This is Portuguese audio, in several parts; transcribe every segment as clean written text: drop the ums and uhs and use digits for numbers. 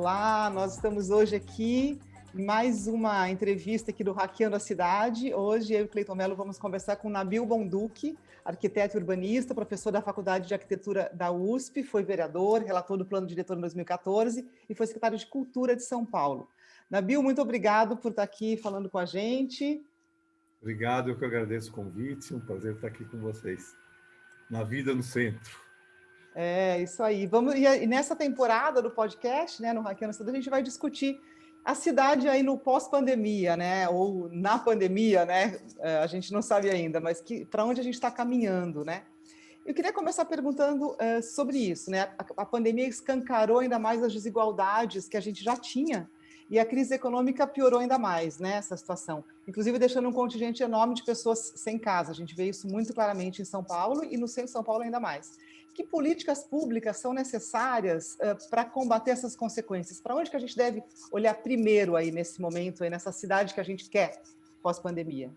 Olá, nós estamos hoje aqui em mais uma entrevista aqui do Hackeando a Cidade. Hoje eu e o Cleiton Mello vamos conversar com Nabil Bonduki, arquiteto e urbanista, professor da Faculdade de Arquitetura da USP, foi vereador, relator do Plano Diretor em 2014 e foi secretário de Cultura de São Paulo. Nabil, muito obrigado por estar aqui falando com a gente. Obrigado, eu que agradeço o convite, um prazer estar aqui com vocês. Na Vida no Centro. É, isso aí. E nessa temporada do podcast, né, no Hackeando a Cidade, a gente vai discutir a cidade aí no pós-pandemia, né, ou na pandemia, né, a gente não sabe ainda, mas para onde a gente está caminhando, né. Eu queria começar perguntando sobre isso, né, a pandemia escancarou ainda mais as desigualdades que a gente já tinha, e a crise econômica piorou ainda mais, né, essa situação, inclusive deixando um contingente enorme de pessoas sem casa. A gente vê isso muito claramente em São Paulo e no centro de São Paulo ainda mais. Que políticas públicas são necessárias para combater essas consequências? Para onde que a gente deve olhar primeiro aí nesse momento, aí nessa cidade que a gente quer pós-pandemia?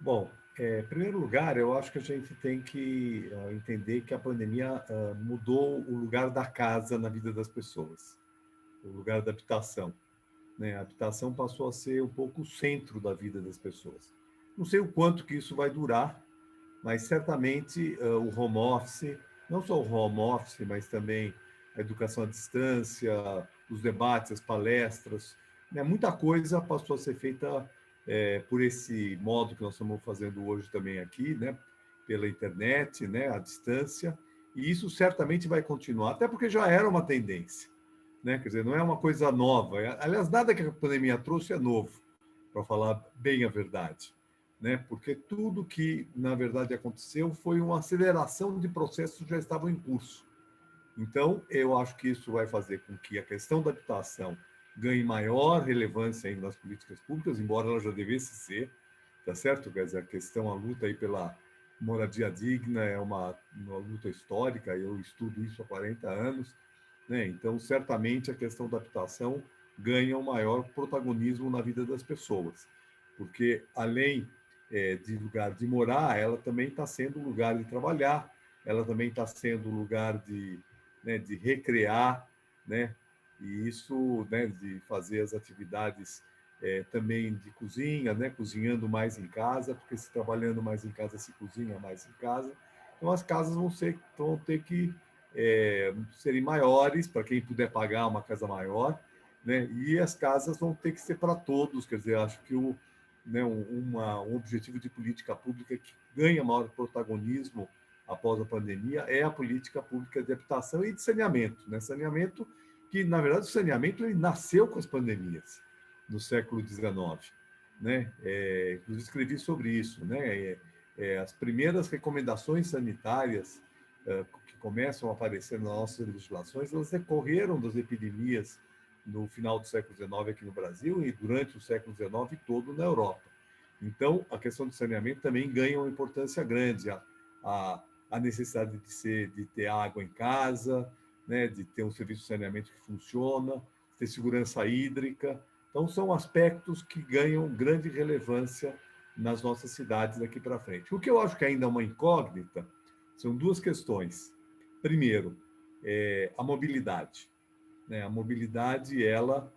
Bom, em primeiro lugar, eu acho que a gente tem que entender que a pandemia mudou o lugar da casa na vida das pessoas, o lugar da habitação, né? A habitação passou a ser um pouco o centro da vida das pessoas. Não sei o quanto que isso vai durar, mas certamente o home office, não só o home office, mas também a educação à distância, os debates, as palestras, né? Muita coisa passou a ser feita por esse modo que nós estamos fazendo hoje também aqui, né? Pela internet, né? À distância, e isso certamente vai continuar, até porque já era uma tendência, né? Quer dizer, não é uma coisa nova. Aliás, nada que a pandemia trouxe é novo, para falar bem a verdade, né? Porque tudo que, na verdade, aconteceu foi uma aceleração de processos que já estavam em curso. Então, eu acho que isso vai fazer com que a questão da habitação ganhe maior relevância ainda nas políticas públicas, embora ela já devesse ser, tá certo? Quer dizer, a questão, a luta aí pela moradia digna é uma luta histórica, eu estudo isso há 40 anos, né? Então, certamente, a questão da habitação ganha um maior protagonismo na vida das pessoas, porque, além de lugar de morar, ela também está sendo lugar de trabalhar, ela também está sendo lugar de, né, de recrear, né? E isso, né, de fazer as atividades também de cozinha, né? Cozinhando mais em casa, porque se trabalhando mais em casa, se cozinha mais em casa. Então, as casas vão ter que serem maiores, para quem puder pagar uma casa maior, né? E as casas vão ter que ser para todos, quer dizer, acho que né, um objetivo de política pública que ganha maior protagonismo após a pandemia é a política pública de habitação e de saneamento, né? Saneamento que, na verdade, o saneamento ele nasceu com as pandemias no século XIX, né? Inclusive escrevi sobre isso, né? As primeiras recomendações sanitárias que começam a aparecer nas nossas legislações, elas decorreram das epidemias no final do século XIX aqui no Brasil e durante o século XIX todo na Europa. Então, a questão do saneamento também ganha uma importância grande. A necessidade de ter água em casa, né, de ter um serviço de saneamento que funciona, ter segurança hídrica. Então, são aspectos que ganham grande relevância nas nossas cidades daqui para frente. O que eu acho que ainda é uma incógnita são duas questões. Primeiro, a mobilidade, né? A mobilidade, ela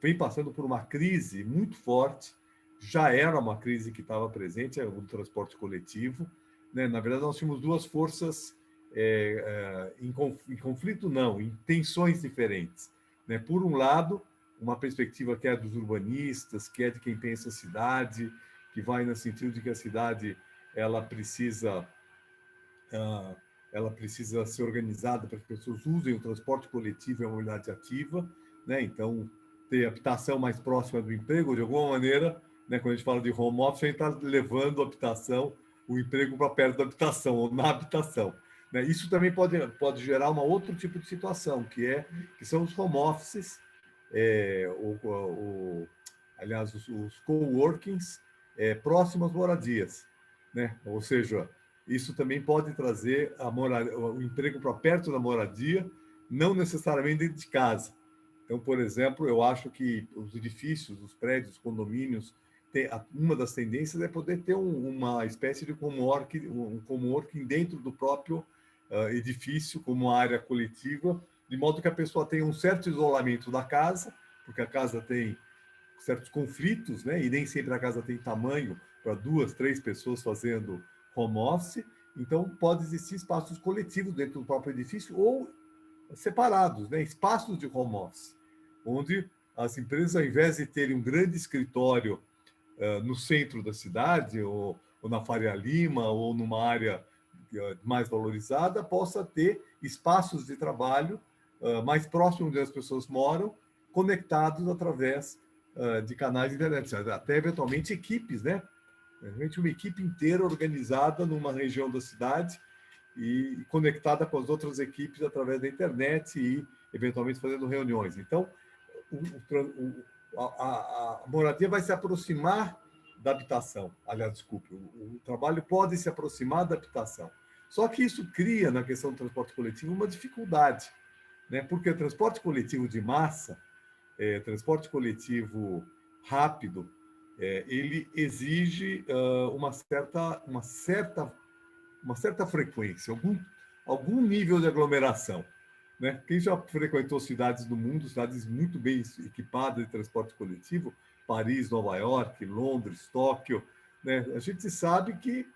vem passando por uma crise muito forte, já era uma crise que estava presente, o transporte coletivo, né? Na verdade, nós tínhamos duas forças em conflito, não, em tensões diferentes, né? Por um lado, uma perspectiva que é dos urbanistas, que é de quem pensa a cidade, que vai no sentido de que a cidade ela precisa ela precisa ser organizada para que as pessoas usem o transporte coletivo e a mobilidade ativa, né? Então, ter habitação mais próxima do emprego, de alguma maneira, né? Quando a gente fala de home office, a gente está levando a habitação, o emprego para perto da habitação, ou na habitação, né? Isso também pode gerar um outro tipo de situação, que são os home offices, aliás, os coworkings próximos às moradias, né? Ou seja, isso também pode trazer o emprego para perto da moradia, não necessariamente dentro de casa. Então, por exemplo, eu acho que os edifícios, os prédios, os condomínios, uma das tendências é poder ter uma espécie de coworking dentro do próprio edifício, como área coletiva, de modo que a pessoa tenha um certo isolamento da casa, porque a casa tem certos conflitos, né? E nem sempre a casa tem tamanho para 2, 3 pessoas fazendo home office. Então, pode existir espaços coletivos dentro do próprio edifício ou separados, né? Espaços de home office, onde as empresas, ao invés de terem um grande escritório no centro da cidade, ou na Faria Lima, ou numa área mais valorizada, possa ter espaços de trabalho mais próximos onde as pessoas moram, conectados através de canais de internet, até eventualmente equipes, né? Realmente uma equipe inteira organizada numa região da cidade e conectada com as outras equipes através da internet e, eventualmente, fazendo reuniões. Então, a moradia vai se aproximar da habitação. Aliás, desculpe, o trabalho pode se aproximar da habitação. Só que isso cria, na questão do transporte coletivo, uma dificuldade, né? Porque o transporte coletivo de massa, transporte coletivo rápido, ele exige uma certa frequência, algum nível de aglomeração, né? Quem já frequentou cidades do mundo, cidades muito bem equipadas de transporte coletivo, Paris, Nova York, Londres, Tóquio, né? A gente sabe que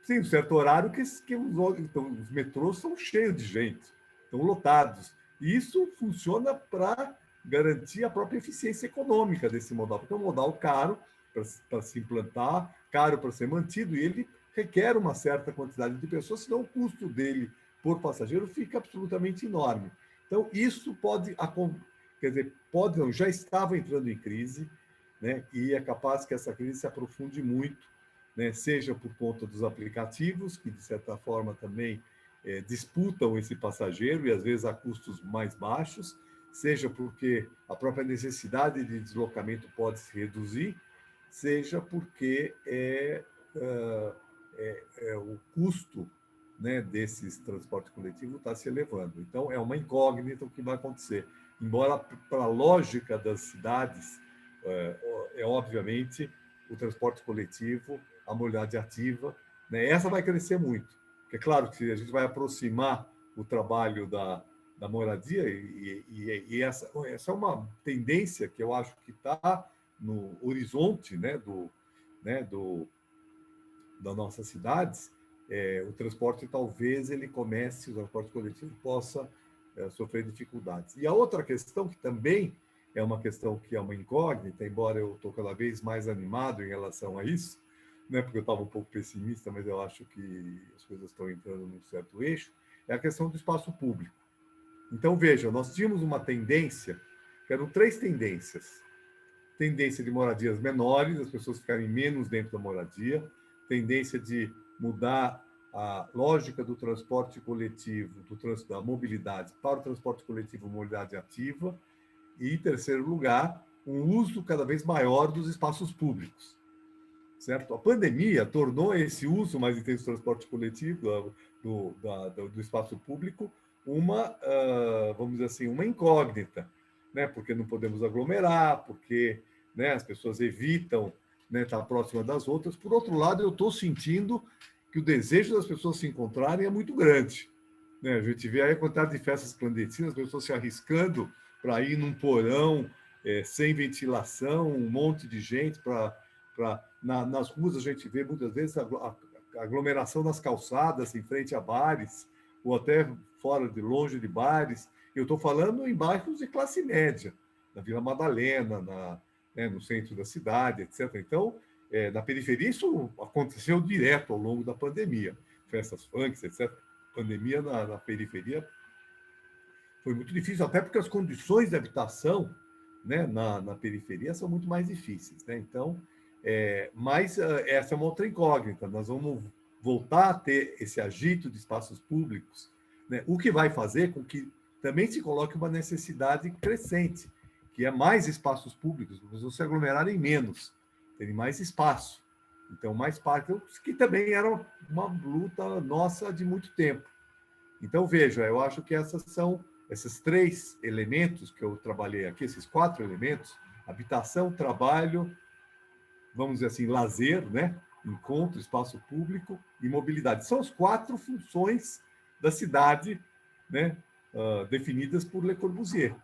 tem um certo horário que os metrôs são cheios de gente, estão lotados. E isso funciona para garantir a própria eficiência econômica desse modal, porque é um modal caro para se implantar, caro para ser mantido, e ele requer uma certa quantidade de pessoas, senão o custo dele por passageiro fica absolutamente enorme. Então, isso quer dizer, pode não, já estava entrando em crise, né? E é capaz que essa crise se aprofunde muito, né? Seja por conta dos aplicativos, que de certa forma também disputam esse passageiro e às vezes a custos mais baixos, seja porque a própria necessidade de deslocamento pode se reduzir, seja porque o custo, né, desses transportes coletivos está se elevando. Então, é uma incógnita o que vai acontecer. Embora, para a lógica das cidades, obviamente o transporte coletivo, a mobilidade ativa, né, essa vai crescer muito. Porque é claro que a gente vai aproximar o trabalho da moradia, e essa é uma tendência que eu acho que está no horizonte, né, das nossas cidades. O transporte talvez ele comece, o transporte coletivo possa sofrer dificuldades. E a outra questão, que também é uma questão que é uma incógnita, embora eu estou cada vez mais animado em relação a isso, né, porque eu estava um pouco pessimista, mas eu acho que as coisas estão entrando num certo eixo, é a questão do espaço público. Então, veja, nós tínhamos uma tendência, que eram 3 tendências. Tendência de moradias menores, as pessoas ficarem menos dentro da moradia, tendência de mudar a lógica do transporte coletivo, da mobilidade para o transporte coletivo, mobilidade ativa, e, em terceiro lugar, um uso cada vez maior dos espaços públicos. Certo? A pandemia tornou esse uso mais intenso do transporte coletivo, do espaço público, vamos dizer assim, uma incógnita, né? Porque não podemos aglomerar, porque, né, as pessoas evitam, né, estar próxima das outras. Por outro lado, eu estou sentindo que o desejo das pessoas se encontrarem é muito grande, né? A gente vê aí a quantidade de festas clandestinas, as pessoas se arriscando para ir num porão sem ventilação, um monte de gente nas ruas. A gente vê muitas vezes a aglomeração nas calçadas, em frente a bares, ou até fora de longe de bares. Eu estou falando em bairros de classe média, na Vila Madalena, no centro da cidade, etc. Então, na periferia, isso aconteceu direto ao longo da pandemia. Festas funks, etc. Pandemia na periferia foi muito difícil, até porque as condições de habitação, né, na periferia são muito mais difíceis, né? Então, mas essa é uma outra incógnita. Nós vamos voltar a ter esse agito de espaços públicos, né? O que vai fazer com que também se coloque uma necessidade crescente, que é mais espaços públicos, as pessoas se aglomerarem menos, terem mais espaço. Então, mais parques, que também era uma luta nossa de muito tempo. Então, veja, eu acho que esses 3 elementos que eu trabalhei aqui, esses 4 elementos: habitação, trabalho, vamos dizer assim, lazer, né? Encontro, espaço público e mobilidade. São as 4 funções da cidade, né? definidas por Le Corbusier,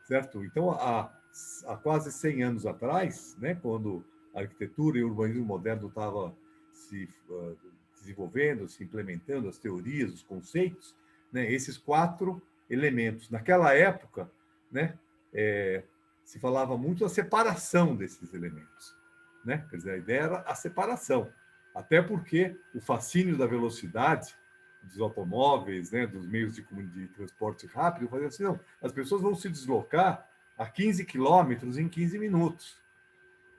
certo? Então, há quase 100 anos atrás, né, quando a arquitetura e o urbanismo moderno estavam se desenvolvendo, se implementando, as teorias, os conceitos, né, esses 4 elementos. Naquela época, né, se falava muito da separação desses elementos, né? Quer dizer, a ideia era a separação, até porque o fascínio da velocidade dos automóveis, né, dos meios de transporte rápido, fazia assim, não, as pessoas vão se deslocar a 15 quilômetros em 15 minutos,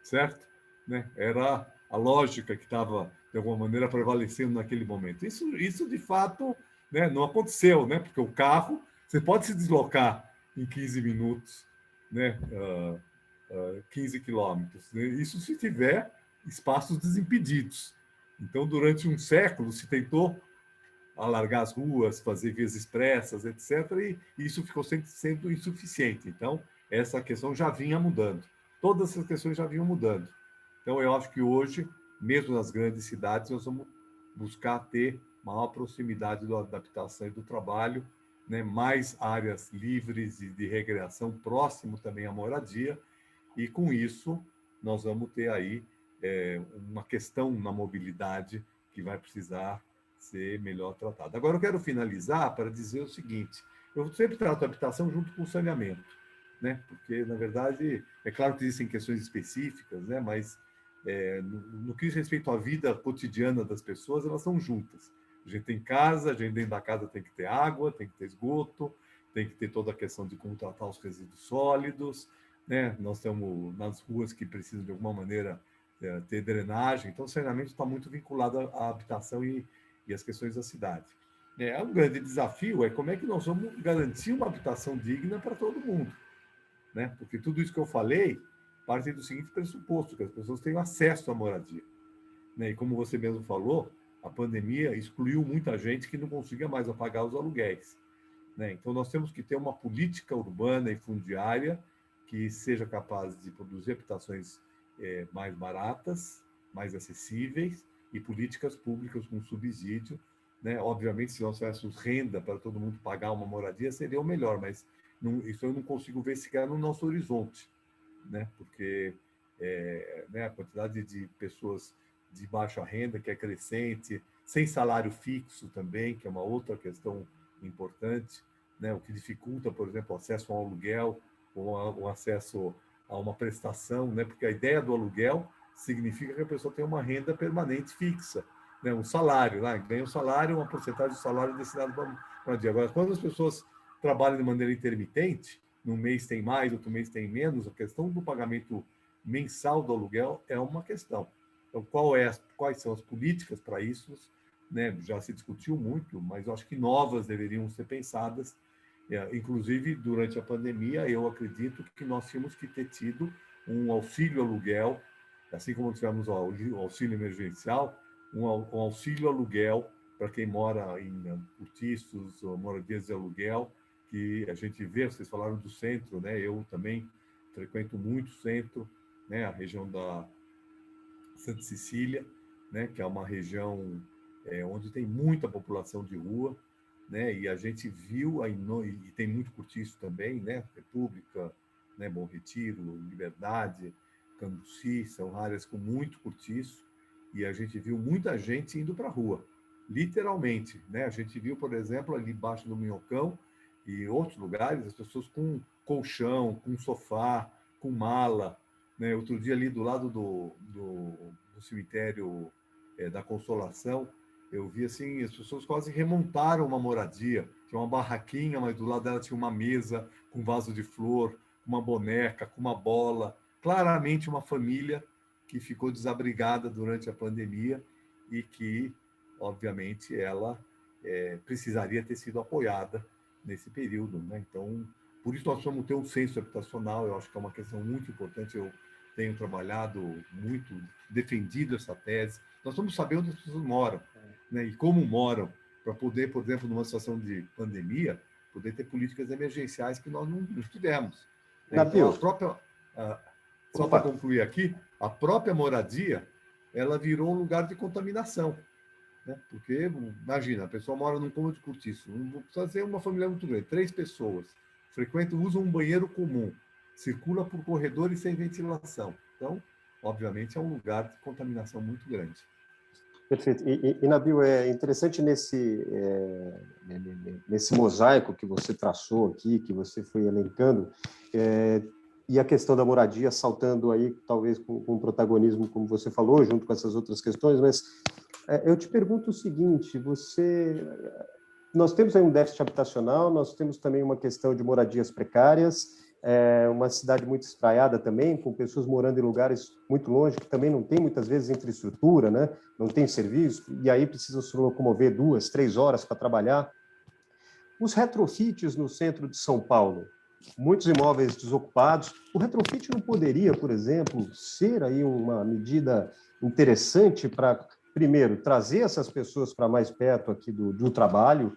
certo? Né? Era a lógica que estava, de alguma maneira, prevalecendo naquele momento. Isso de fato, né, não aconteceu, né? Porque o carro, você pode se deslocar em 15 minutos, né? 15 quilômetros. Né? Isso se tiver espaços desimpedidos. Então, durante um século, se tentou alargar as ruas, fazer vias expressas, etc., e isso ficou sempre sendo insuficiente. Então, essa questão já vinha mudando. Todas essas questões já vinham mudando. Então, eu acho que hoje, mesmo nas grandes cidades, nós vamos buscar ter maior proximidade da habitação e do trabalho, né? Mais áreas livres e de recreação, próximo também à moradia, e com isso nós vamos ter aí uma questão na mobilidade que vai precisar ser melhor tratada. Agora, eu quero finalizar para dizer o seguinte: eu sempre trato a habitação junto com o saneamento, né? Porque, na verdade, é claro que existem questões específicas, né? Mas no que diz respeito à vida cotidiana das pessoas, elas são juntas. A gente tem casa, a gente dentro da casa tem que ter água, tem que ter esgoto, tem que ter toda a questão de como tratar os resíduos sólidos, né? Nós temos nas ruas que precisam, de alguma maneira, ter drenagem. Então, o saneamento está muito vinculado à habitação e as questões da cidade. Um grande desafio é como é que nós vamos garantir uma habitação digna para todo mundo, né? Porque tudo isso que eu falei parte do seguinte pressuposto, que as pessoas tenham acesso à moradia, né? E como você mesmo falou, a pandemia excluiu muita gente que não conseguia mais pagar os aluguéis, né? Então, nós temos que ter uma política urbana e fundiária que seja capaz de produzir habitações mais baratas, mais acessíveis, e políticas públicas com subsídio, né? Obviamente, se nós tivéssemos renda para todo mundo pagar uma moradia, seria o melhor, mas isso eu não consigo ver sequer no nosso horizonte, né? Porque né, a quantidade de pessoas de baixa renda que é crescente, sem salário fixo também, que é uma outra questão importante, né? O que dificulta, por exemplo, o acesso ao aluguel ou o acesso a uma prestação, né? Porque a ideia do aluguel significa que a pessoa tem uma renda permanente fixa, né? Um salário, né? Ganha um salário, uma porcentagem do salário destinado para o dia. Agora, quando as pessoas trabalham de maneira intermitente, num mês tem mais, outro mês tem menos, a questão do pagamento mensal do aluguel é uma questão. Então, quais são as políticas para isso? Né? Já se discutiu muito, mas eu acho que novas deveriam ser pensadas. Inclusive, durante a pandemia, eu acredito que nós tínhamos que ter tido um auxílio aluguel, assim como tivemos o auxílio emergencial, um auxílio aluguel para quem mora em cortiços ou moradias de aluguel, que a gente vê, vocês falaram do centro, né? Eu também frequento muito o centro, né? A região da Santa Cecília, né? Que é uma região onde tem muita população de rua, né? E a gente viu aí e tem muito cortiço também, né? República, né? Bom Retiro, Liberdade, Cambuci, são áreas com muito cortiço, e a gente viu muita gente indo para a rua, literalmente, né? A gente viu, por exemplo, ali embaixo do Minhocão e outros lugares, as pessoas com colchão, com sofá, com mala, né? Outro dia ali do lado do cemitério da Consolação, eu vi assim, as pessoas quase remontaram uma moradia. Tinha uma barraquinha, mas do lado dela tinha uma mesa com vaso de flor, uma boneca, com uma bola. Claramente uma família que ficou desabrigada durante a pandemia e que, obviamente, ela precisaria ter sido apoiada nesse período, né? Então, por isso nós vamos ter um censo habitacional. Eu acho que é uma questão muito importante. Eu tenho trabalhado muito, defendido essa tese. Nós vamos saber onde as pessoas moram, né? E como moram, para poder, por exemplo, numa situação de pandemia, poder ter políticas emergenciais que nós não tivemos, né? Então, só para concluir aqui, a própria moradia, ela virou um lugar de contaminação, né? Porque, imagina, a pessoa mora num cômodo cortiço, não precisa ser uma família muito grande, 3 pessoas, frequentam, usam um banheiro comum, circula por corredores sem ventilação. Então, obviamente, é um lugar de contaminação muito grande. Perfeito. Nabil, é interessante nesse mosaico que você traçou aqui, que você foi elencando, e a questão da moradia saltando aí, talvez com protagonismo, como você falou, junto com essas outras questões, mas eu te pergunto o seguinte, nós temos aí um déficit habitacional, nós temos também uma questão de moradias precárias, uma cidade muito espraiada também, com pessoas morando em lugares muito longe, que também não tem muitas vezes infraestrutura, né? Não tem serviço, e aí precisam se locomover 2, 3 horas para trabalhar. Os retrofits no centro de São Paulo, muitos imóveis desocupados, o retrofit não poderia, por exemplo, ser aí uma medida interessante para, primeiro, trazer essas pessoas para mais perto aqui do trabalho,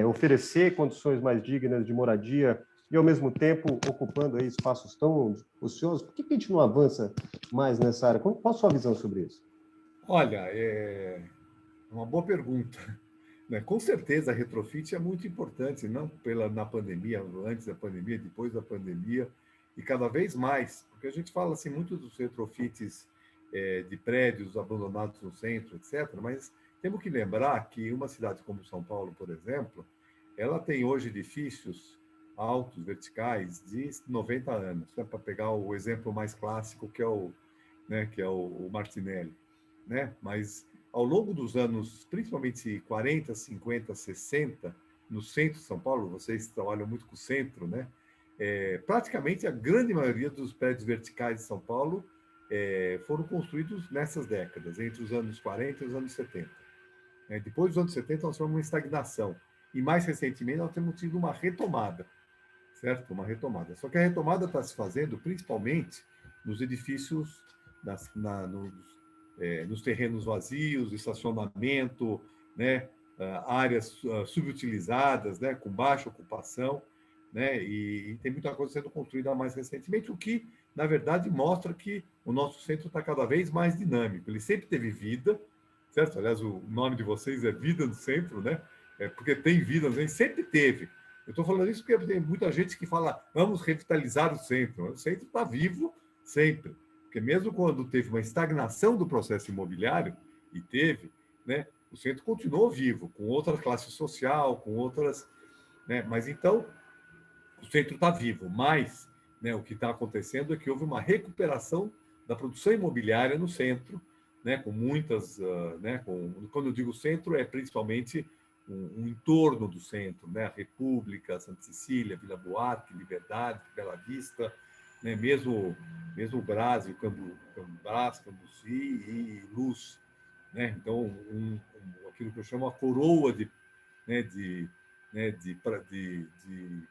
oferecer condições mais dignas de moradia e, ao mesmo tempo, ocupando aí espaços tão ociosos? Por que a gente não avança mais nessa área? Qual a sua visão sobre isso? Olha, é uma boa pergunta. Com certeza, a retrofit é muito importante, não na pandemia, antes da pandemia, depois da pandemia, e cada vez mais, porque a gente fala assim muito dos retrofits de prédios abandonados no centro, etc., mas temos que lembrar que uma cidade como São Paulo, por exemplo, ela tem hoje edifícios altos, verticais, de 90 anos, né? Para pegar o exemplo mais clássico, que é o Martinelli, né? Mas ao longo dos anos, principalmente 40, 50, 60, no centro de São Paulo, vocês trabalham muito com o centro, né? Praticamente a grande maioria dos prédios verticais de São Paulo foram construídos nessas décadas, entre os anos 40 e os anos 70. Depois dos anos 70, nós tivemos uma estagnação. E mais recentemente, nós temos tido uma retomada, certo? Uma retomada. Só que a retomada está se fazendo principalmente nos edifícios, nos terrenos vazios, estacionamento, né? Áreas subutilizadas, né? Com baixa ocupação, né? E tem muita coisa sendo construída mais recentemente, o que, na verdade, mostra que o nosso centro está cada vez mais dinâmico. Ele sempre teve vida, certo? Aliás, o nome de vocês é Vida no Centro, né? Porque tem vida, né? Sempre teve. Eu estou falando isso porque tem muita gente que fala, vamos revitalizar o centro. O centro está vivo sempre. Porque mesmo quando teve uma estagnação do processo imobiliário, e teve, né, o centro continuou vivo, com outra classe social, com outras... Né, mas então, o centro está vivo, mas, né, o que está acontecendo é que houve uma recuperação da produção imobiliária no centro, né, com muitas... quando eu digo centro, é principalmente um entorno do centro, né, a República, Santa Cecília, Vila Buarque, Liberdade, Bela Vista, né, mesmo Brás, Brás, Cambuci e Luz, né? Então, aquilo que eu chamo a coroa de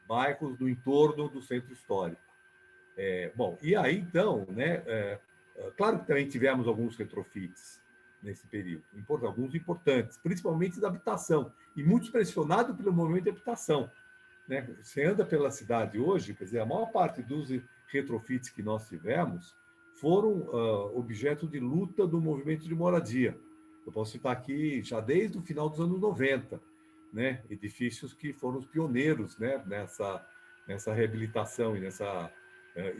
bairros do entorno do centro histórico. Bom, e aí, então, né, claro que também tivemos alguns retrofits nesse período, alguns importantes, principalmente da habitação, e muitos pressionados pelo movimento de habitação. Né? Você anda pela cidade hoje, quer dizer, a maior parte dos retrofits que nós tivemos foram objeto de luta do movimento de moradia. Eu posso citar aqui, já desde o final dos anos 90, né? Edifícios que foram os pioneiros, né? nessa reabilitação e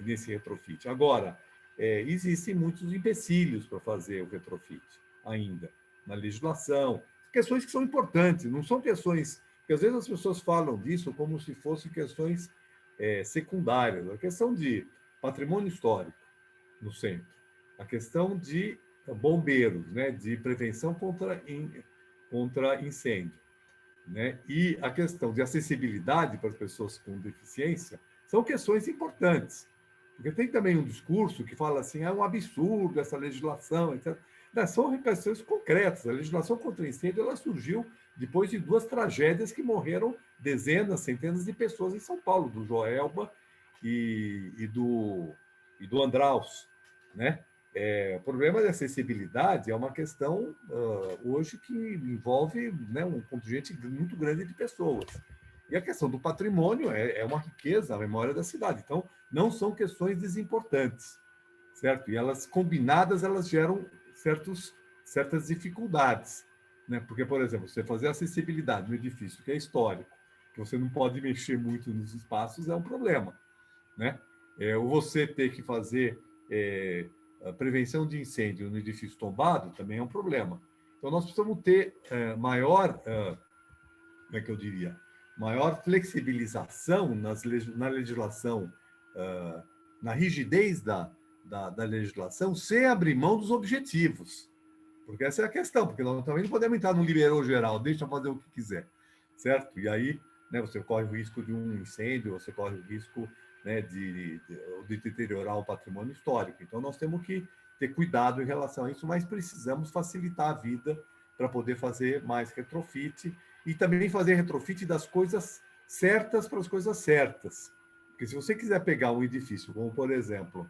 nesse retrofit. Agora, existem muitos empecilhos para fazer o retrofit ainda, na legislação, questões que são importantes, não são questões... Porque às vezes as pessoas falam disso como se fossem questões secundárias. A questão de patrimônio histórico no centro, a questão de bombeiros, né, de prevenção contra incêndio, né, e a questão de acessibilidade para as pessoas com deficiência são questões importantes. Porque tem também um discurso que fala assim, é um absurdo essa legislação, etc. Não, são questões concretas. A legislação contra incêndio ela surgiu depois de 2 tragédias que morreram dezenas, centenas de pessoas em São Paulo, do Joelba e do Andraus, né? O problema de acessibilidade é uma questão hoje que envolve, né, um contingente muito grande de pessoas. E a questão do patrimônio é uma riqueza, a memória da cidade. Então, não são questões desimportantes, certo? E elas, combinadas, elas geram certas dificuldades. né? Porque, por exemplo, você fazer acessibilidade no edifício que é histórico, que você não pode mexer muito nos espaços, é um problema, né? Ou você ter que fazer a prevenção de incêndio no edifício tombado também é um problema. Então, nós precisamos ter maior, como é que eu diria, maior flexibilização na legislação, na rigidez da legislação, sem abrir mão dos objetivos. Porque essa é a questão, porque nós também não podemos entrar no liberou geral, deixa fazer o que quiser, certo? E aí, né, você corre o risco de um incêndio, você corre o risco, né, de deteriorar o patrimônio histórico. Então, nós temos que ter cuidado em relação a isso, mas precisamos facilitar a vida para poder fazer mais retrofit e também fazer retrofit das coisas certas para as coisas certas. Porque se você quiser pegar um edifício, como, por exemplo,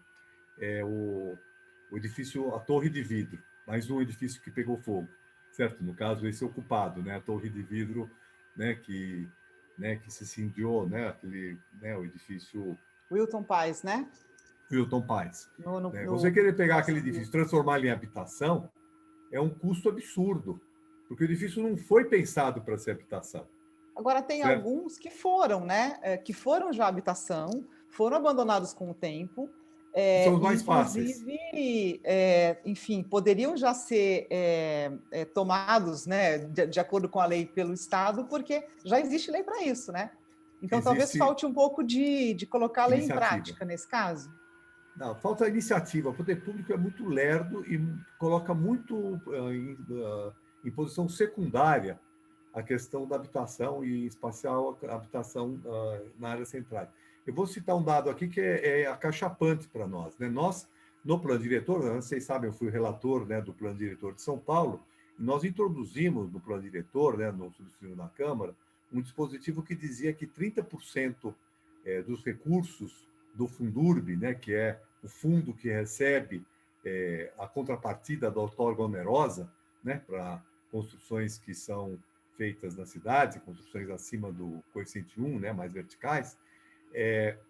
o edifício, a Torre de Vidro, mais um edifício que pegou fogo, certo? No caso, esse é ocupado, né? A Torre de Vidro, né? Que se incendiou, né? O edifício Wilton Paes, né? Wilton Paes. Você querer pegar aquele edifício, transformar ele em habitação, é um custo absurdo, porque o edifício não foi pensado para ser habitação. Agora, tem alguns que foram, né? Que foram já habitação, foram abandonados com o tempo. São os mais fáceis. Enfim, poderiam já ser tomados, né, de acordo com a lei pelo Estado, porque já existe lei para isso, né? Então, talvez falte um pouco de colocar a lei em prática nesse caso. Não, falta iniciativa. O poder público é muito lerdo e coloca muito em posição secundária a questão da habitação e, em especial, a habitação na área central. Eu vou citar um dado aqui que é acachapante para nós, né? Nós, no plano diretor, vocês sabem, eu fui relator, né, do plano diretor de São Paulo, e nós introduzimos no plano diretor, né, no subsídio da Câmara, um dispositivo que dizia que 30% dos recursos do Fundurb, né, que é o fundo que recebe a contrapartida da outorga onerosa, né, para construções que são feitas na cidade, construções acima do coeficiente 1, né, mais verticais,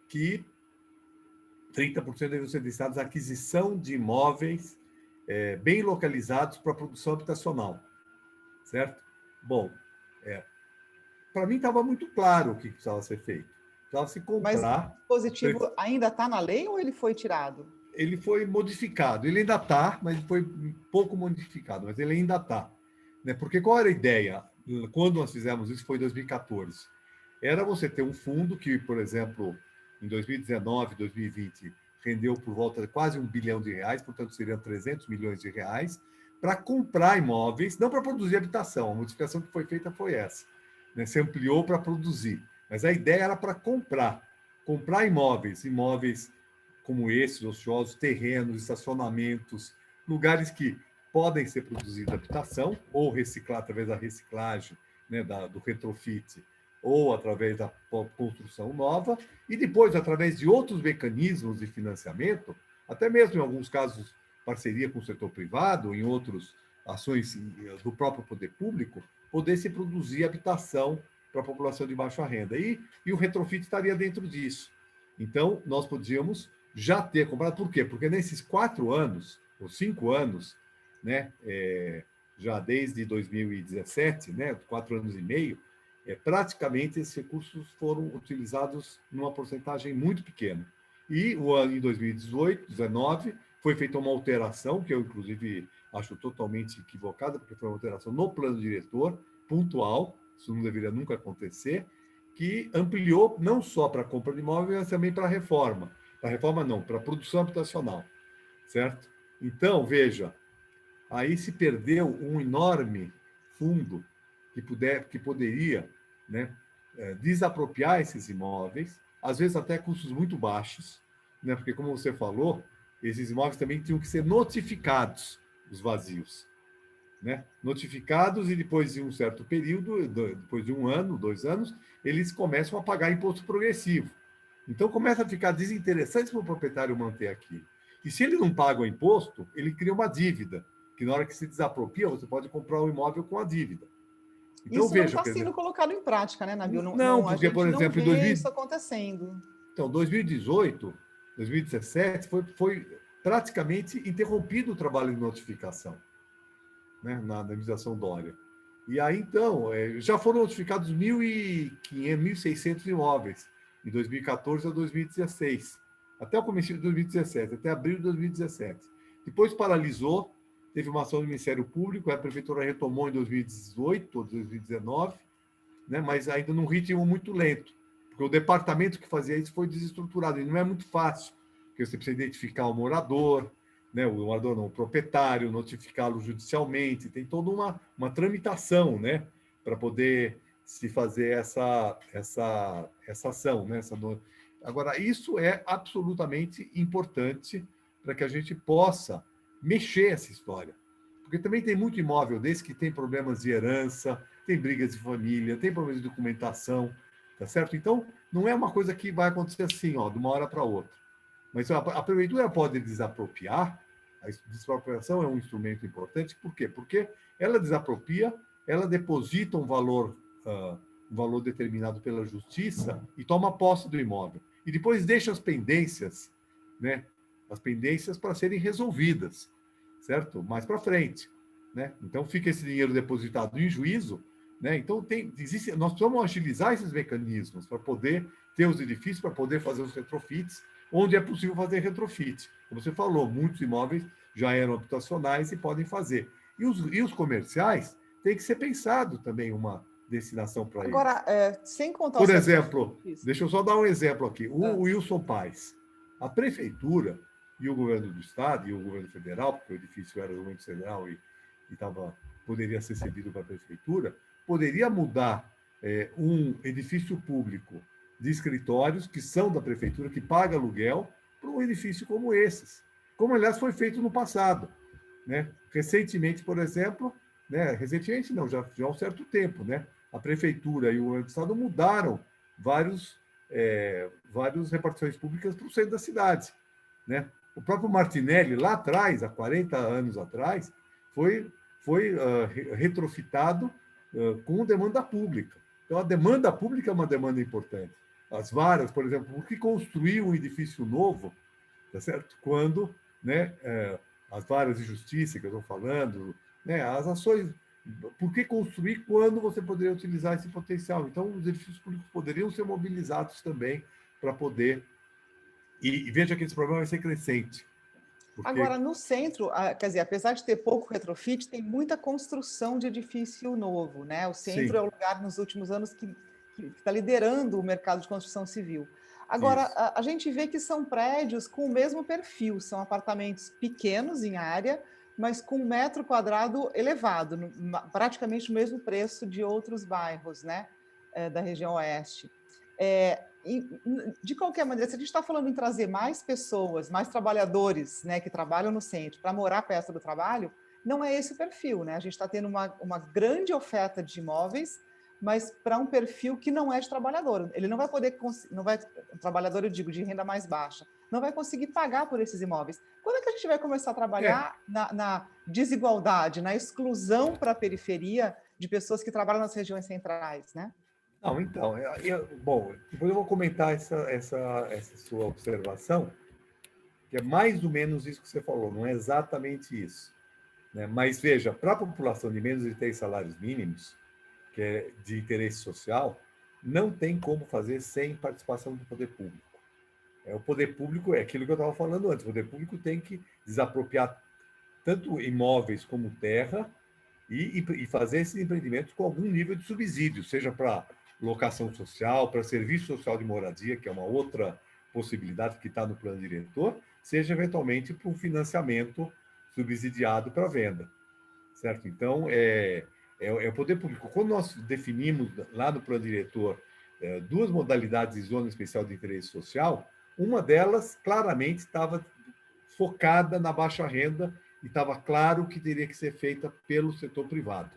que 30% devem ser destinados à aquisição de imóveis bem localizados para a produção habitacional, certo? Bom, para mim estava muito claro o que precisava ser feito. Precisava se comprar... Mas o dispositivo ainda está na lei ou ele foi tirado? Ele foi modificado. Ele ainda está, mas foi um pouco modificado, mas ele ainda está. Né? Porque qual era a ideia? Quando nós fizemos isso, foi em 2014. Era você ter um fundo que, por exemplo, em 2019, 2020, rendeu por volta de quase R$1 bilhão, portanto, seriam 300 milhões de reais, para comprar imóveis, não para produzir habitação. A modificação que foi feita foi essa. Né? Se ampliou para produzir. Mas a ideia era para comprar imóveis como esses, ociosos, terrenos, estacionamentos, lugares que podem ser produzidos habitação, ou reciclar através da reciclagem, né, do retrofit, ou através da construção nova, e depois, através de outros mecanismos de financiamento, até mesmo em alguns casos, parceria com o setor privado, em outros, ações do próprio poder público, poder se produzir habitação para a população de baixa renda. E o retrofit estaria dentro disso. Então, nós podíamos já ter comprado. Por quê? Porque nesses 4 anos, ou 5 anos, né, já desde 2017, né, 4 anos e meio, praticamente esses recursos foram utilizados numa porcentagem muito pequena. E em 2018, 2019, foi feita uma alteração, que eu, inclusive, acho totalmente equivocada, porque foi uma alteração no plano diretor, pontual, isso não deveria nunca acontecer, que ampliou não só para a compra de imóveis, mas também para a reforma. Para a reforma não, para a produção habitacional, certo? Então, veja, aí se perdeu um enorme fundo que poderia, né, desapropriar esses imóveis, às vezes até custos muito baixos, né, porque, como você falou, esses imóveis também tinham que ser notificados, os vazios. Né? Notificados, e depois de um certo período, depois de 1 ano, 2 anos, eles começam a pagar imposto progressivo. Então, começa a ficar desinteressante para o proprietário manter aquilo. E se ele não paga o imposto, ele cria uma dívida, que na hora que se desapropria, você pode comprar um imóvel com a dívida. Então, isso veja, não está sendo colocado em prática, né, Nabil? Não, porque, por exemplo, não vê isso acontecendo. Então, 2018, 2017, foi praticamente interrompido o trabalho de notificação, né, na administração Dória. E aí, então, já foram notificados 1.600 imóveis em 2014 a 2016, até o começo de 2017, até abril de 2017. Depois paralisou, teve uma ação do Ministério Público, a Prefeitura retomou em 2018 ou 2019, né, mas ainda num ritmo muito lento, porque o departamento que fazia isso foi desestruturado, e não é muito fácil, porque você precisa identificar o morador, né, o morador não, o proprietário, notificá-lo judicialmente, tem toda uma tramitação, né, para poder se fazer essa ação. Né, Agora, isso é absolutamente importante para que a gente possa mexer essa história. Porque também tem muito imóvel desse que tem problemas de herança, tem brigas de família, tem problemas de documentação, tá certo? Então, não é uma coisa que vai acontecer assim, ó, de uma hora para outra. Mas a prefeitura pode desapropriar, a desapropriação é um instrumento importante, por quê? Porque ela desapropria, ela deposita um valor determinado pela justiça e toma posse do imóvel. E depois deixa as pendências, né? As pendências para serem resolvidas, certo? Mais para frente, né? Então fica esse dinheiro depositado em juízo, né? Então nós precisamos agilizar esses mecanismos para poder ter os edifícios, para poder fazer os retrofits, onde é possível fazer retrofit. Como você falou, muitos imóveis já eram habitacionais e podem fazer. E os comerciais tem que ser pensado também uma destinação para eles. Agora, sem contar Por os exemplo, retrofits. deixa eu só dar um exemplo aqui. O Wilson Paes, a prefeitura e o governo do estado e o governo federal, porque o edifício era do governo federal e poderia ser cedido para a prefeitura, poderia mudar um edifício público de escritórios que são da prefeitura, que paga aluguel, para um edifício como esses. Como, aliás, foi feito no passado. Né? Recentemente, por exemplo, né? Recentemente não, já há um certo tempo, né? A prefeitura e o governo do estado mudaram várias repartições públicas para o centro da cidade. Né? O próprio Martinelli, lá atrás, há 40 anos atrás, foi retrofitado com demanda pública. Então, a demanda pública é uma demanda importante. As varas, por exemplo, por que construir um edifício novo, tá certo? Quando, né, as varas de justiça que eu estou falando, né, as ações, por que construir quando você poderia utilizar esse potencial? Então, os edifícios públicos poderiam ser mobilizados também para poder... E veja que esse problema vai ser crescente. Porque... Agora, no centro, quer dizer, apesar de ter pouco retrofit, tem muita construção de edifício novo, né? O centro Sim. É o lugar, nos últimos anos, que está liderando o mercado de construção civil. Agora, a gente vê que são prédios com o mesmo perfil, são apartamentos pequenos em área, mas com metro quadrado elevado, praticamente o mesmo preço de outros bairros, né? Da região oeste. De qualquer maneira, se a gente está falando em trazer mais pessoas, mais trabalhadores, né, que trabalham no centro, para morar perto do trabalho, não é esse o perfil, né? A gente está tendo uma grande oferta de imóveis, mas para um perfil que não é de trabalhador. Ele não vai poder, trabalhador, eu digo, de renda mais baixa, não vai conseguir pagar por esses imóveis. Quando é que a gente vai começar a trabalhar na desigualdade, na exclusão para a periferia de pessoas que trabalham nas regiões centrais, né? Não, então, bom, depois eu vou comentar essa sua observação, que é mais ou menos isso que você falou, não é exatamente isso. Né? Mas veja, para a população de menos de 3 salários mínimos, que é de interesse social, não tem como fazer sem participação do poder público. O poder público é aquilo que eu estava falando antes, o poder público tem que desapropriar tanto imóveis como terra e fazer esses empreendimentos com algum nível de subsídio, seja para locação social, para serviço social de moradia, que é uma outra possibilidade que está no plano diretor, seja eventualmente para um financiamento subsidiado para venda, certo? Então, é o poder público. Quando nós definimos lá no plano diretor duas modalidades de zona especial de interesse social, uma delas claramente estava focada na baixa renda e estava claro que teria que ser feita pelo setor privado.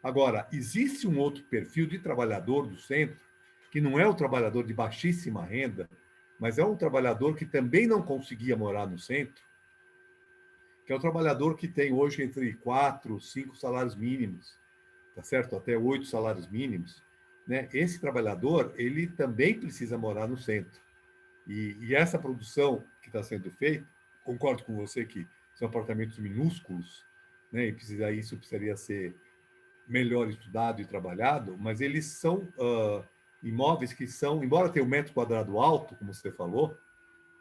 Agora, existe um outro perfil de trabalhador do centro, que não é o trabalhador de baixíssima renda, mas é um trabalhador que também não conseguia morar no centro, que é o trabalhador que tem hoje entre 4, 5 salários mínimos, tá certo? Até 8 salários mínimos. Né? Esse trabalhador, ele também precisa morar no centro. E essa produção que está sendo feita, concordo com você que são apartamentos minúsculos, né? E isso precisaria ser melhor estudado e trabalhado, mas eles são imóveis que são, embora tenha um metro quadrado alto, como você falou,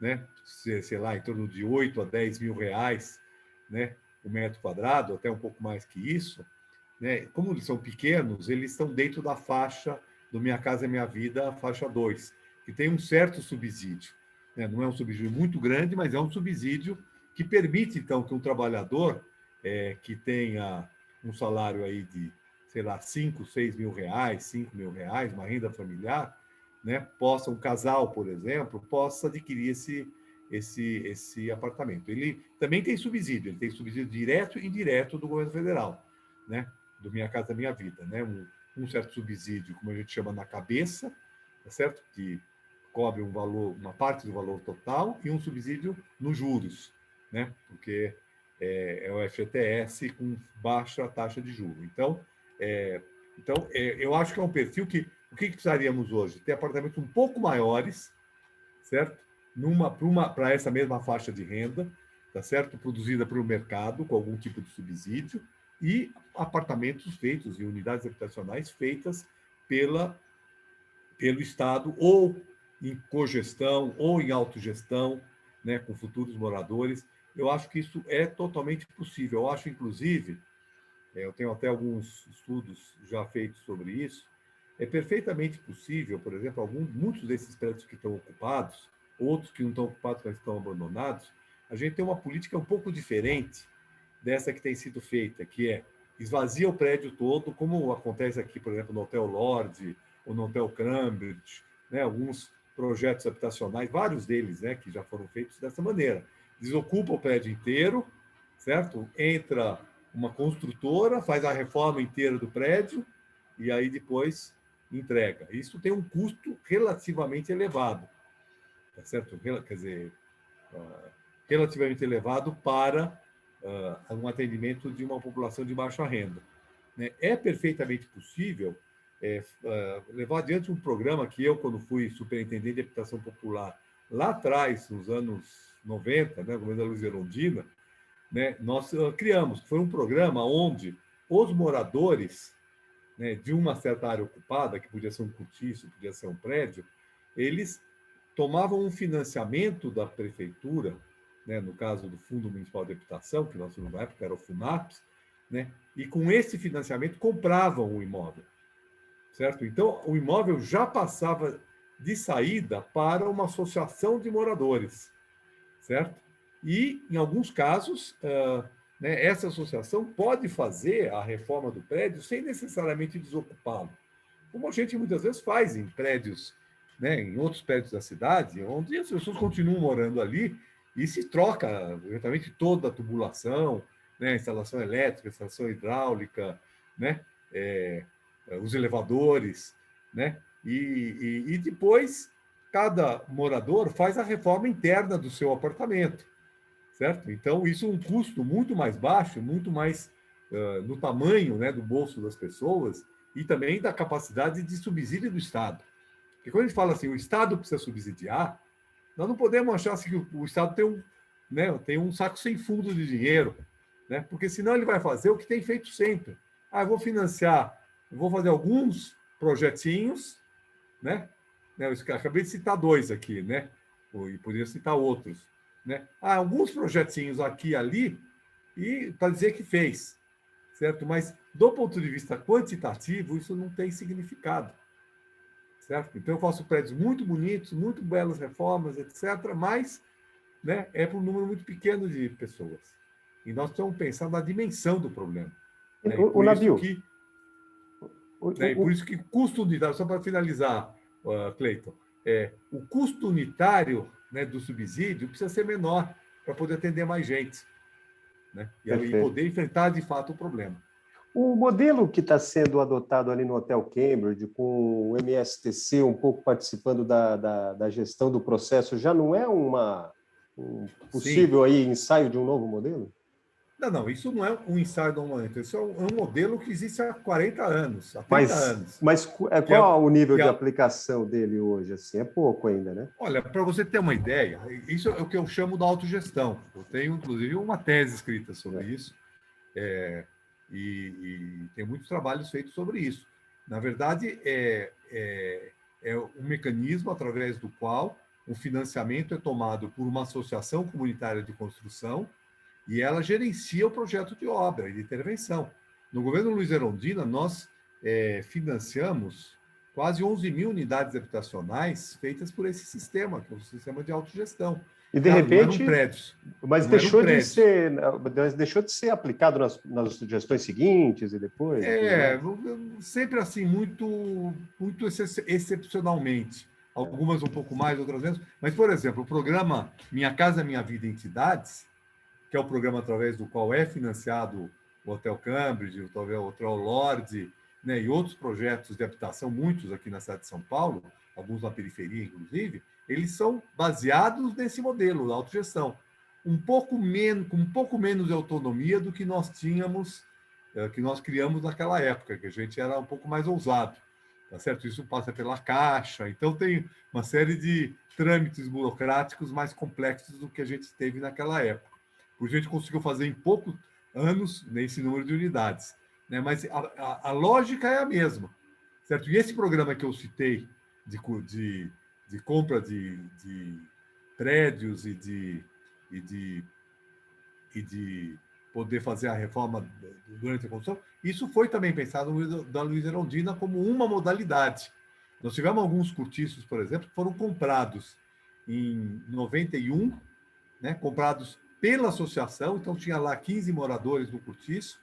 né, sei lá, em torno de 8 a 10 mil reais, né, o metro quadrado, até um pouco mais que isso, né, como eles são pequenos, eles estão dentro da faixa do Minha Casa Minha Vida, faixa 2, que tem um certo subsídio, né, não é um subsídio muito grande, mas é um subsídio que permite, então, que um trabalhador que tenha um salário aí de, sei lá, 5, 6 mil reais, 5 mil reais, uma renda familiar, né, possa, um casal, por exemplo, possa adquirir esse apartamento. Ele também tem subsídio, ele tem subsídio direto e indireto do governo federal, né, do Minha Casa Minha Vida, né, um certo subsídio, como a gente chama, na cabeça, tá certo? Que cobre um valor, uma parte do valor total, e um subsídio nos juros, né, porque é o FGTS com baixa taxa de juros. Então, eu acho que é um perfil que o que precisaríamos hoje? Ter apartamentos um pouco maiores, certo? Para essa mesma faixa de renda, tá certo? Produzida pelo mercado, com algum tipo de subsídio, e apartamentos feitos e unidades habitacionais feitas pelo Estado, ou em cogestão, ou em autogestão, né, com futuros moradores. Eu acho que isso é totalmente possível. Eu acho, inclusive, eu tenho até alguns estudos já feitos sobre isso, é perfeitamente possível, por exemplo, muitos desses prédios que estão ocupados, outros que não estão ocupados, mas estão abandonados, a gente tem uma política um pouco diferente dessa que tem sido feita, que é esvazia o prédio todo, como acontece aqui, por exemplo, no Hotel Lorde ou no Hotel Cambridge, né, alguns projetos habitacionais, vários deles, né, que já foram feitos dessa maneira. Desocupa o prédio inteiro, certo? Entra uma construtora, faz a reforma inteira do prédio e aí depois entrega. Isso tem um custo relativamente elevado, tá certo? Quer dizer, relativamente elevado para um atendimento de uma população de baixa renda. Né? É perfeitamente possível levar adiante um programa que eu, quando fui superintendente de habitação popular, lá atrás, nos anos 90, né, no governo da Luiz Erundina, né, nós criamos. Foi um programa onde os moradores, né, de uma certa área ocupada, que podia ser um cortiço, podia ser um prédio, eles tomavam um financiamento da prefeitura, né, no caso do Fundo Municipal de Habitação, que nós na época era o FUNAPS, né, e com esse financiamento compravam o imóvel, certo? Então, o imóvel já passava de saída para uma associação de moradores, certo? E, em alguns casos, né, essa associação pode fazer a reforma do prédio sem necessariamente desocupá-lo, como a gente muitas vezes faz em prédios, né, em outros prédios da cidade, onde as pessoas continuam morando ali e se troca eventualmente toda a tubulação, né, instalação elétrica, instalação hidráulica, né, os elevadores, né, e depois cada morador faz a reforma interna do seu apartamento, certo? Então, isso é um custo muito mais baixo, muito mais no tamanho, né, do bolso das pessoas e também da capacidade de subsídio do Estado. Porque quando a gente fala assim, o Estado precisa subsidiar, nós não podemos achar assim, que o Estado tem um saco sem fundo de dinheiro, né? Porque senão ele vai fazer o que tem feito sempre. Eu vou financiar, eu vou fazer alguns projetinhos, né? Eu acabei de citar 2 aqui, né? E poderia citar outros, né? Alguns projetinhos aqui e ali, e para dizer que fez, certo? Mas, do ponto de vista quantitativo, isso não tem significado, certo? Então, eu faço prédios muito bonitos, muito belas reformas, etc., mas, né, é para um número muito pequeno de pessoas. E nós precisamos pensar na dimensão do problema. Né? O Nabil, E por isso que custo unitário, só para finalizar, Cleiton, o custo unitário, né, do subsídio precisa ser menor para poder atender mais gente, né? E poder enfrentar, de fato, o problema. O modelo que está sendo adotado ali no Hotel Cambridge, com o MSTC um pouco participando da gestão do processo, já não é um possível aí ensaio de um novo modelo? Não, isso não é um ensaio de um momento, isso é um modelo que existe há 40 anos, há 30 anos. Mas qual o nível de aplicação dele hoje? Assim, é pouco ainda, né? Olha, para você ter uma ideia, isso é o que eu chamo da autogestão. Eu tenho, inclusive, uma tese escrita sobre isso. e tem muitos trabalhos feitos sobre isso. Na verdade, é um mecanismo através do qual o financiamento é tomado por uma associação comunitária de construção e ela gerencia o projeto de obra e de intervenção. No governo Luiz Erundina, nós financiamos quase 11.000 unidades habitacionais feitas por esse sistema, que é o sistema de autogestão. E, de repente, não eram prédios. Mas deixou de ser aplicado nas sugestões seguintes e depois? Sempre assim, muito excepcionalmente. Algumas um pouco mais, outras menos. Mas, por exemplo, o programa Minha Casa Minha Vida Entidades, que é o programa através do qual é financiado o Hotel Cambridge, o Hotel Lorde, né, e outros projetos de habitação, muitos aqui na cidade de São Paulo, alguns na periferia, inclusive, eles são baseados nesse modelo da autogestão. Com um pouco menos de autonomia do que nós tínhamos, que nós criamos naquela época, que a gente era um pouco mais ousado. Tá certo? Isso passa pela Caixa, então tem uma série de trâmites burocráticos mais complexos do que a gente teve naquela época. A gente conseguiu fazer em poucos anos nesse número de unidades, né? Mas a lógica é a mesma, certo? E esse programa que eu citei de compra de prédios e de poder fazer a reforma durante a construção, isso foi também pensado da Luiz Erundina como uma modalidade. Nós tivemos alguns cortiços, por exemplo, que foram comprados em 91, né, comprados pela associação, então tinha lá 15 moradores no cortiço,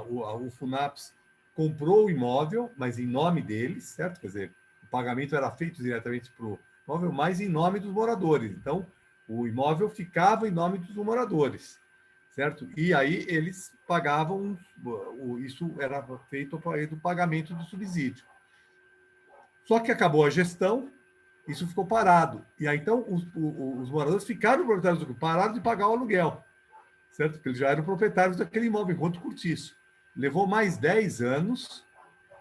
o FUNAPS comprou o imóvel, mas em nome deles, certo? Quer dizer, o pagamento era feito diretamente para o imóvel, mas em nome dos moradores. Então, o imóvel ficava em nome dos moradores, certo? E aí eles pagavam, isso era feito do pagamento do subsídio. Só que acabou a gestão, isso ficou parado. E aí, então, os moradores ficaram proprietários do pararam de pagar o aluguel, certo? Porque eles já eram proprietários daquele imóvel, enquanto cortiço. Levou mais 10 anos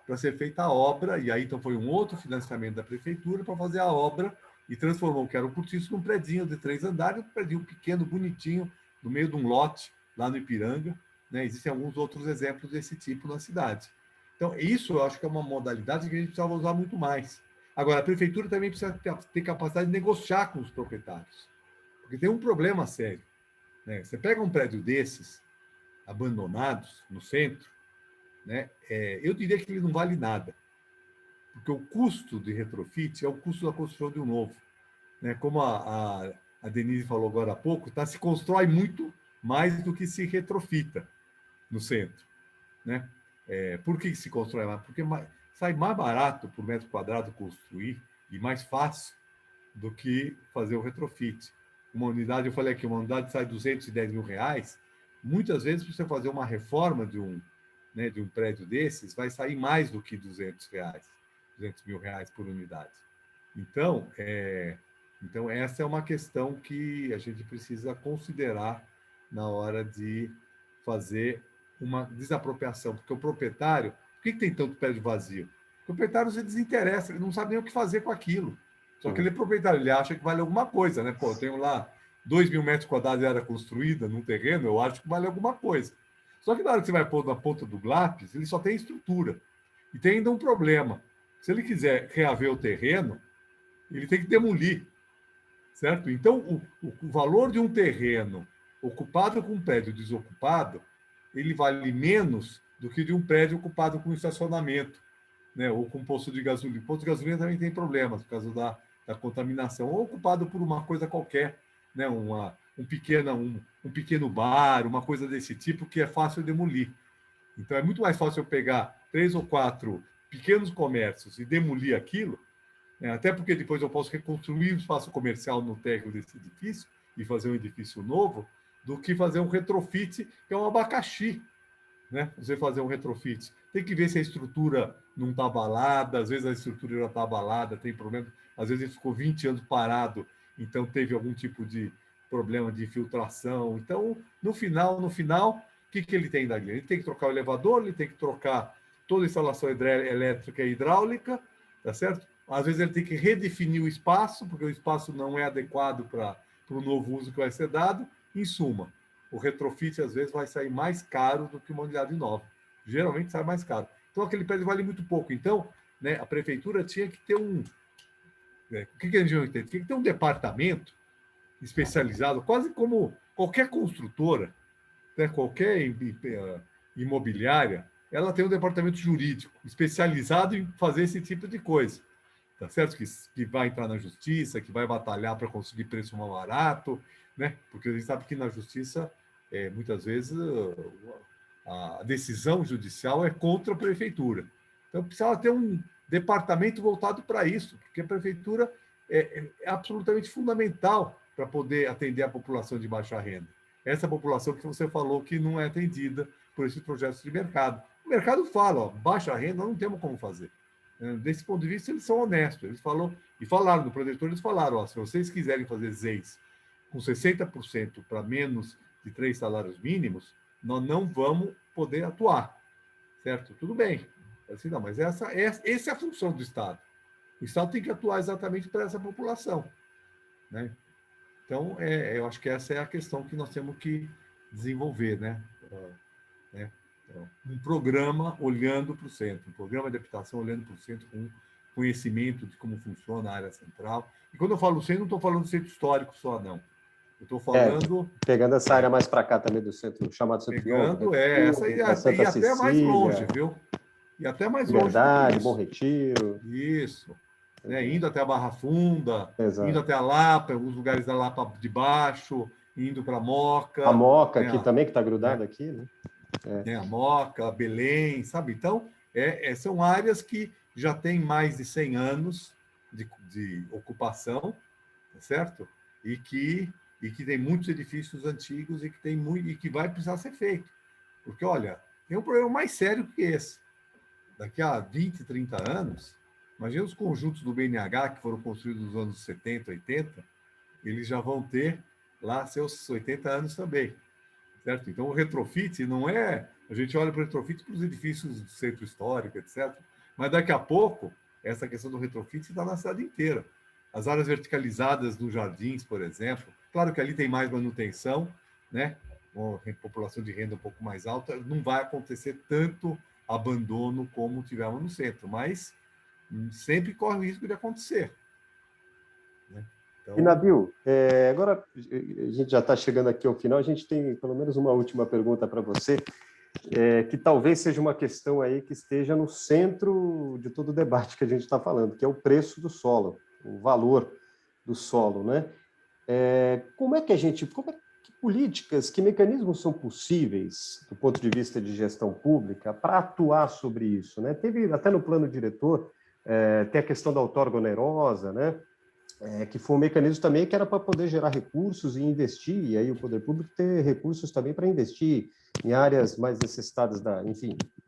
para ser feita a obra, e aí então foi um outro financiamento da prefeitura para fazer a obra e transformou o que era um cortiço num predinho de 3 andares, um predinho pequeno, bonitinho, no meio de um lote, lá no Ipiranga, né? Existem alguns outros exemplos desse tipo na cidade. Então, isso eu acho que é uma modalidade que a gente precisava usar muito mais. Agora, a prefeitura também precisa ter capacidade de negociar com os proprietários, porque tem um problema sério, né? Você pega um prédio desses, abandonados, no centro, né? Eu diria que ele não vale nada, porque o custo de retrofit é o custo da construção de um novo, né? Como a Denise falou agora há pouco, se constrói muito mais do que se retrofita no centro, né? Por que se constrói mais? Porque sai mais barato por metro quadrado construir e mais fácil do que fazer o retrofit. Uma unidade, eu falei aqui, uma unidade sai R$210 mil. Muitas vezes, para você fazer uma reforma de um prédio desses, vai sair mais do que R$200 mil por unidade. Então, essa é uma questão que a gente precisa considerar na hora de fazer uma desapropriação, porque o proprietário, por que tem tanto prédio vazio? O proprietário se desinteressa, ele não sabe nem o que fazer com aquilo. Só que ele é proprietário, ele acha que vale alguma coisa, né? Pô, eu tenho lá 2.000 metros quadrados de área construída num terreno, eu acho que vale alguma coisa. Só que na hora que você vai pôr na ponta do lápis, ele só tem estrutura. E tem ainda um problema. Se ele quiser reaver o terreno, ele tem que demolir, certo? Então, o valor de um terreno ocupado com um prédio desocupado, ele vale menos do que de um prédio ocupado com estacionamento, né? Ou com posto de gasolina. O posto de gasolina também tem problemas por causa da contaminação, ou ocupado por uma coisa qualquer, né? Um pequeno bar, uma coisa desse tipo, que é fácil demolir. Então, é muito mais fácil eu pegar 3 ou 4 pequenos comércios e demolir aquilo, né? Até porque depois eu posso reconstruir o espaço comercial no térreo desse edifício e fazer um edifício novo, do que fazer um retrofit, que é um abacaxi, né? Você fazer um retrofit. Tem que ver se a estrutura não está abalada, às vezes a estrutura já está abalada, tem problema, às vezes ele ficou 20 anos parado, então teve algum tipo de problema de infiltração. Então, no final, o que ele tem dali? Ele tem que trocar o elevador, ele tem que trocar toda a instalação elétrica e hidráulica, tá certo? Às vezes ele tem que redefinir o espaço, porque o espaço não é adequado para o novo uso que vai ser dado. Em suma, o retrofit, às vezes, vai sair mais caro do que uma unidade nova. Geralmente sai mais caro. Então, aquele prédio vale muito pouco. Então, né, a prefeitura tinha que ter um... O que a gente não entende? Tinha que ter um departamento especializado, quase como qualquer construtora, né, qualquer imobiliária, ela tem um departamento jurídico especializado em fazer esse tipo de coisa. Tá certo? Que vai entrar na justiça, que vai batalhar para conseguir preço mais barato, né? Porque a gente sabe que na justiça, muitas vezes, a decisão judicial é contra a prefeitura. Então, precisava ter um departamento voltado para isso, porque a prefeitura é absolutamente fundamental para poder atender a população de baixa renda. Essa população que você falou que não é atendida por esses projetos de mercado. O mercado fala, ó, baixa renda, não temos como fazer. Desse ponto de vista, eles são honestos. Eles falaram no projetor, eles falaram, ó, se vocês quiserem fazer ZEIS com 60% para menos de 3 salários mínimos, nós não vamos poder atuar, certo? Tudo bem. Assim, não, mas essa é a função do Estado. O Estado tem que atuar exatamente para essa população, né? Então, eu acho que essa é a questão que nós temos que desenvolver, né? Um programa olhando para o centro, um programa de habitação olhando para o centro com conhecimento de como funciona a área central. E quando eu falo centro, não estou falando do centro histórico só, não. Eu estou falando... pegando essa área mais para cá também do centro, chamado Centro Pegando, Novo, essa e até mais longe, viu? E até mais longe. Liberdade, Bom Retiro. Isso. Né? Indo até a Barra Funda, Exato. Indo até a Lapa, alguns lugares da Lapa de baixo, indo para a Moca. A Moca, né? Aqui também, que está grudada aqui, né? A Moca, Belém, sabe? Então, são áreas que já têm mais de 100 anos de ocupação, tá certo? E que tem muitos edifícios antigos e que vai precisar ser feito. Porque, olha, tem um problema mais sério que esse. Daqui a 20, 30 anos, imagina os conjuntos do BNH que foram construídos nos anos 70, 80, eles já vão ter lá seus 80 anos também. Certo? Então, o retrofit não é... A gente olha para o retrofit para os edifícios do centro histórico, etc. Mas, daqui a pouco, essa questão do retrofit está na cidade inteira. As áreas verticalizadas dos jardins, por exemplo, claro que ali tem mais manutenção, né? Uma população de renda um pouco mais alta, não vai acontecer tanto abandono como tivemos no centro, mas sempre corre o risco de acontecer. Né? Então... E, Nabil, agora a gente já está chegando aqui ao final, a gente tem pelo menos uma última pergunta para você, que talvez seja uma questão aí que esteja no centro de todo o debate que a gente está falando, que é o preço do solo, o valor do solo, né? Que políticas, que mecanismos são possíveis, do ponto de vista de gestão pública, para atuar sobre isso, né? Teve até no plano diretor, tem a questão da outorga onerosa, né? Que foi um mecanismo também que era para poder gerar recursos e investir, e aí o poder público ter recursos também para investir em áreas mais necessitadas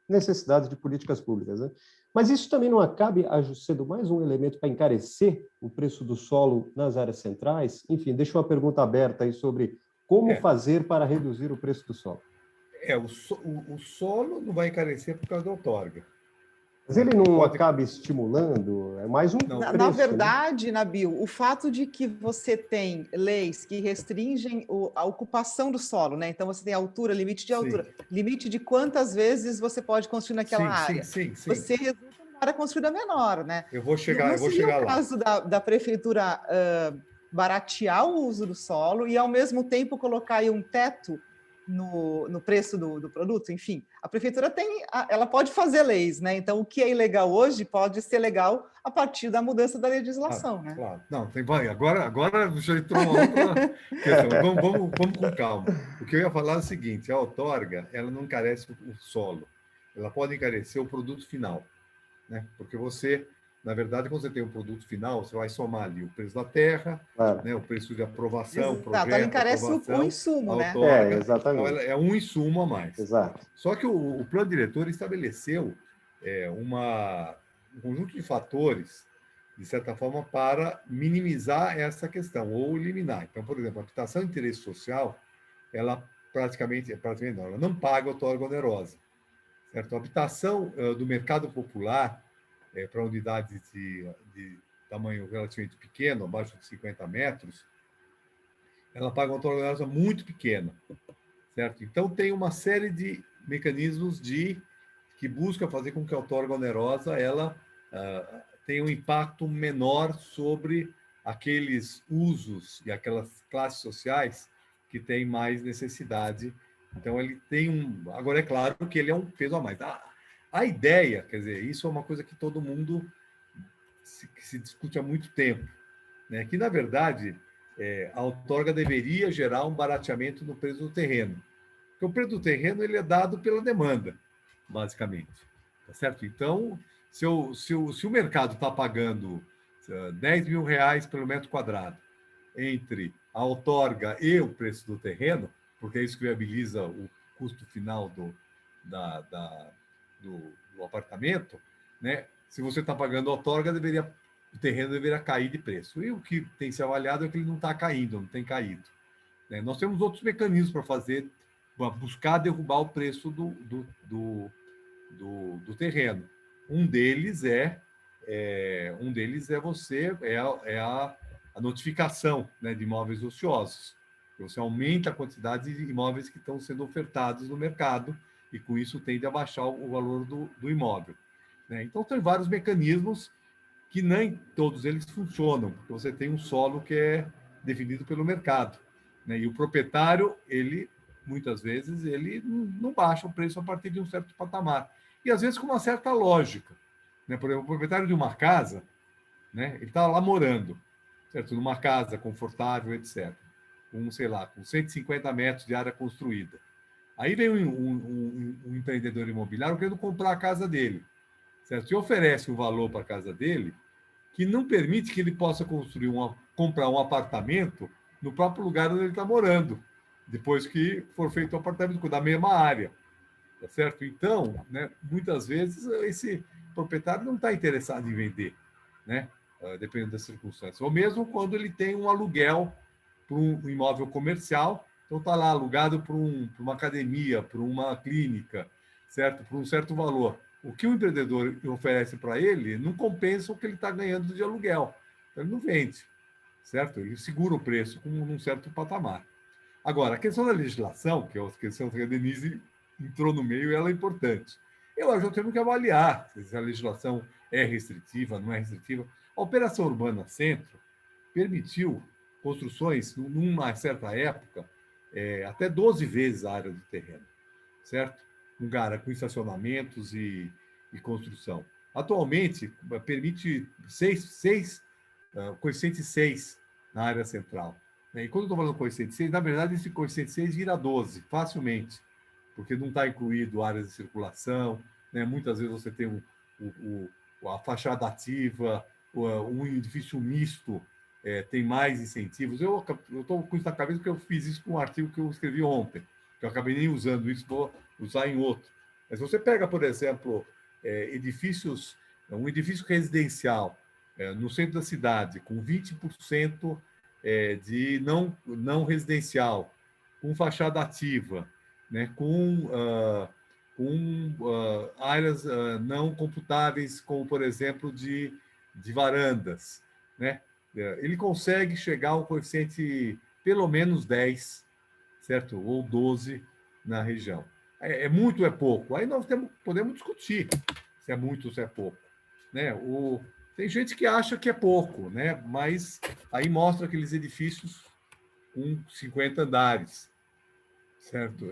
necessidades de políticas públicas, né? Mas isso também não acaba sendo mais um elemento para encarecer o preço do solo nas áreas centrais? Enfim, deixa uma pergunta aberta aí sobre como fazer para reduzir o preço do solo. O solo não vai encarecer por causa da outorga. Mas ele não acaba estimulando? É mais um preço, na verdade, né? Nabil, o fato de que você tem leis que restringem a ocupação do solo, né? Então, você tem altura, limite de altura, limite de quantas vezes você pode construir naquela área. Sim. Você resulta numa área construída menor, né? Eu vou chegar lá. No caso da prefeitura baratear o uso do solo e, ao mesmo tempo, colocar aí um teto no preço do produto, enfim, a prefeitura ela pode fazer leis, né? Então, o que é ilegal hoje pode ser legal a partir da mudança da legislação, né? Claro. Não, agora já entrou uma outra questão. Vamos com calma. O que eu ia falar é o seguinte: a outorga, ela não encarece o solo, ela pode encarecer o produto final, né? Porque você, na verdade, quando você tem um produto final, você vai somar ali o preço da terra, né, o preço de aprovação, exato, projeto, ela encarece aprovação, o insumo, né? Outorga, exatamente. Então é um insumo a mais. Exato. Só que o plano diretor estabeleceu um conjunto de fatores, de certa forma, para minimizar essa questão, ou eliminar. Então, por exemplo, a habitação de interesse social, ela praticamente não, ela não paga outorga onerosa. Certo? A habitação do mercado popular, para unidades de tamanho relativamente pequeno, abaixo de 50 metros, ela paga uma outorga onerosa muito pequena. certo? Então, tem uma série de mecanismos que busca fazer com que a outorga onerosa ela tenha um impacto menor sobre aqueles usos e aquelas classes sociais que têm mais necessidade. Então, ele tem um... Agora, é claro que ele é um peso a mais. A ideia, quer dizer, isso é uma coisa que todo mundo se discute há muito tempo, né? Que, na verdade, a outorga deveria gerar um barateamento no preço do terreno. Porque o preço do terreno ele é dado pela demanda, basicamente. Tá certo? Então, se o mercado está pagando 10 mil reais pelo metro quadrado entre a outorga e o preço do terreno, porque é isso que viabiliza o custo final do apartamento, né? Se você está pagando outorga, o terreno deveria cair de preço. E o que tem se avaliado é que ele não está caindo, não tem caído, né? Nós temos outros mecanismos para buscar derrubar o preço do terreno. Um deles é a notificação, né, de imóveis ociosos. Você aumenta a quantidade de imóveis que estão sendo ofertados no mercado e, com isso, tende a baixar o valor do imóvel, né? Então, tem vários mecanismos que nem todos eles funcionam, porque você tem um solo que é definido pelo mercado, né? E o proprietário, muitas vezes, ele não baixa o preço a partir de um certo patamar. E, às vezes, com uma certa lógica, né? Por exemplo, o proprietário de uma casa, né, ele está lá morando, certo? Numa casa confortável, etc. Sei lá, com 150 metros de área construída. Aí vem um empreendedor imobiliário querendo comprar a casa dele, certo? E oferece um valor para a casa dele que não permite que ele possa comprar um apartamento no próprio lugar onde ele está morando, depois que for feito o apartamento da mesma área, tá certo? Então, né, muitas vezes esse proprietário não está interessado em vender, né? Dependendo das circunstâncias. Ou mesmo quando ele tem um aluguel para um imóvel comercial, então está lá alugado para uma academia, para uma clínica, certo? Por um certo valor. O que o empreendedor oferece para ele não compensa o que ele está ganhando de aluguel. Então, ele não vende, certo? Ele segura o preço com um certo patamar. Agora, a questão da legislação, que é a questão que a Denise entrou no meio, ela é importante. Eu acho que temos que avaliar se a legislação é restritiva, não é restritiva. A Operação Urbana Centro permitiu construções, numa certa época, até 12 vezes a área do terreno, certo? Um lugar com estacionamentos e construção. Atualmente, permite coeficiente 6 na área central. E quando eu estou falando coeficiente 6, na verdade, esse coeficiente 6 vira 12, facilmente, porque não está incluído áreas de circulação, né? Muitas vezes você tem a fachada ativa, um edifício misto, tem mais incentivos. Eu estou com isso na cabeça porque eu fiz isso com um artigo que eu escrevi ontem, que eu acabei nem usando isso, vou usar em outro. Mas você pega, por exemplo, um edifício residencial no centro da cidade, com 20% de não residencial, com fachada ativa, né, com áreas não computáveis, como, por exemplo, de varandas, né? Ele consegue chegar a um coeficiente pelo menos 10, certo? Ou 12 na região. É muito ou é pouco? Aí nós podemos discutir se é muito ou se é pouco, né? Tem gente que acha que é pouco, né? Mas aí mostra aqueles edifícios com 50 andares, certo?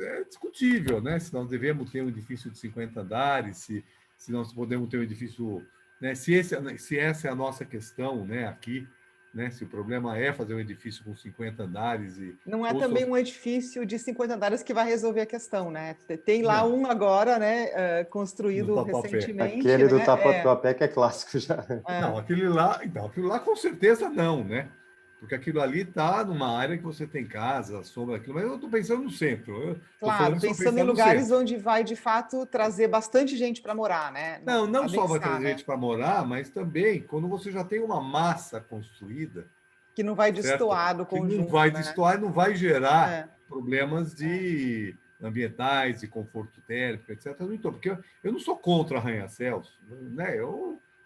É discutível, né? Se nós devemos ter um edifício de 50 andares, se nós podemos ter um edifício, né? Se essa é a nossa questão, né? Aqui, né? Se o problema é fazer um edifício com 50 andares não é também um edifício de 50 andares que vai resolver a questão, né? Tem lá não. Um agora, né? Construído recentemente. Aquele do né? Tatuapé que é clássico já. Não, aquilo lá com certeza não, né? Porque aquilo ali está numa área que você tem casa, sombra, aquilo, mas eu estou pensando no centro. Claro, pensando em lugares onde vai, de fato, trazer bastante gente para morar, né? Não só vai trazer né? gente para morar, mas também quando você já tem uma massa construída, que não vai certo? destoar do conjunto. Que não vai né? destoar e não vai gerar problemas ambientais, de conforto térmico, etc. Porque eu não sou contra arranha-céus,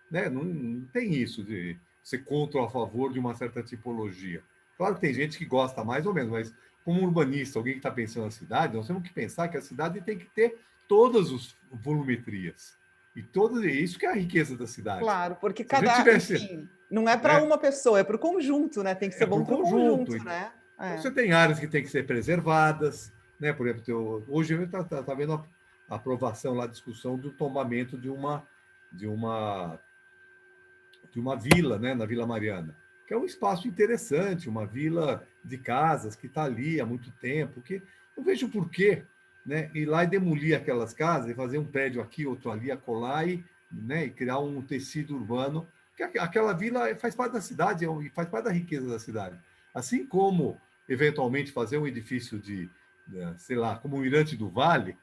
né? Não tem isso de ser contra ou a favor de uma certa tipologia. Claro que tem gente que gosta mais ou menos, mas como urbanista, alguém que está pensando na cidade, nós temos que pensar que a cidade tem que ter todas as volumetrias. E isso que é a riqueza da cidade. Claro, porque Se a gente cada, tivesse, enfim, não é para né, uma pessoa, é para o conjunto, né? Tem que ser para bom o para o conjunto. conjunto, né? Então, você tem áreas que têm que ser preservadas, né? Por exemplo, hoje a gente está vendo a aprovação lá, a discussão do tombamento de uma vila, né? Na Vila Mariana, que é um espaço interessante, uma vila de casas que está ali há muito tempo, que não vejo por quê, né? Ir lá e demolir aquelas casas e fazer um prédio aqui, outro ali, acolá, né? E criar um tecido urbano, que aquela vila faz parte da cidade e faz parte da riqueza da cidade. Assim como, eventualmente, fazer um edifício sei lá, como o Mirante do Vale,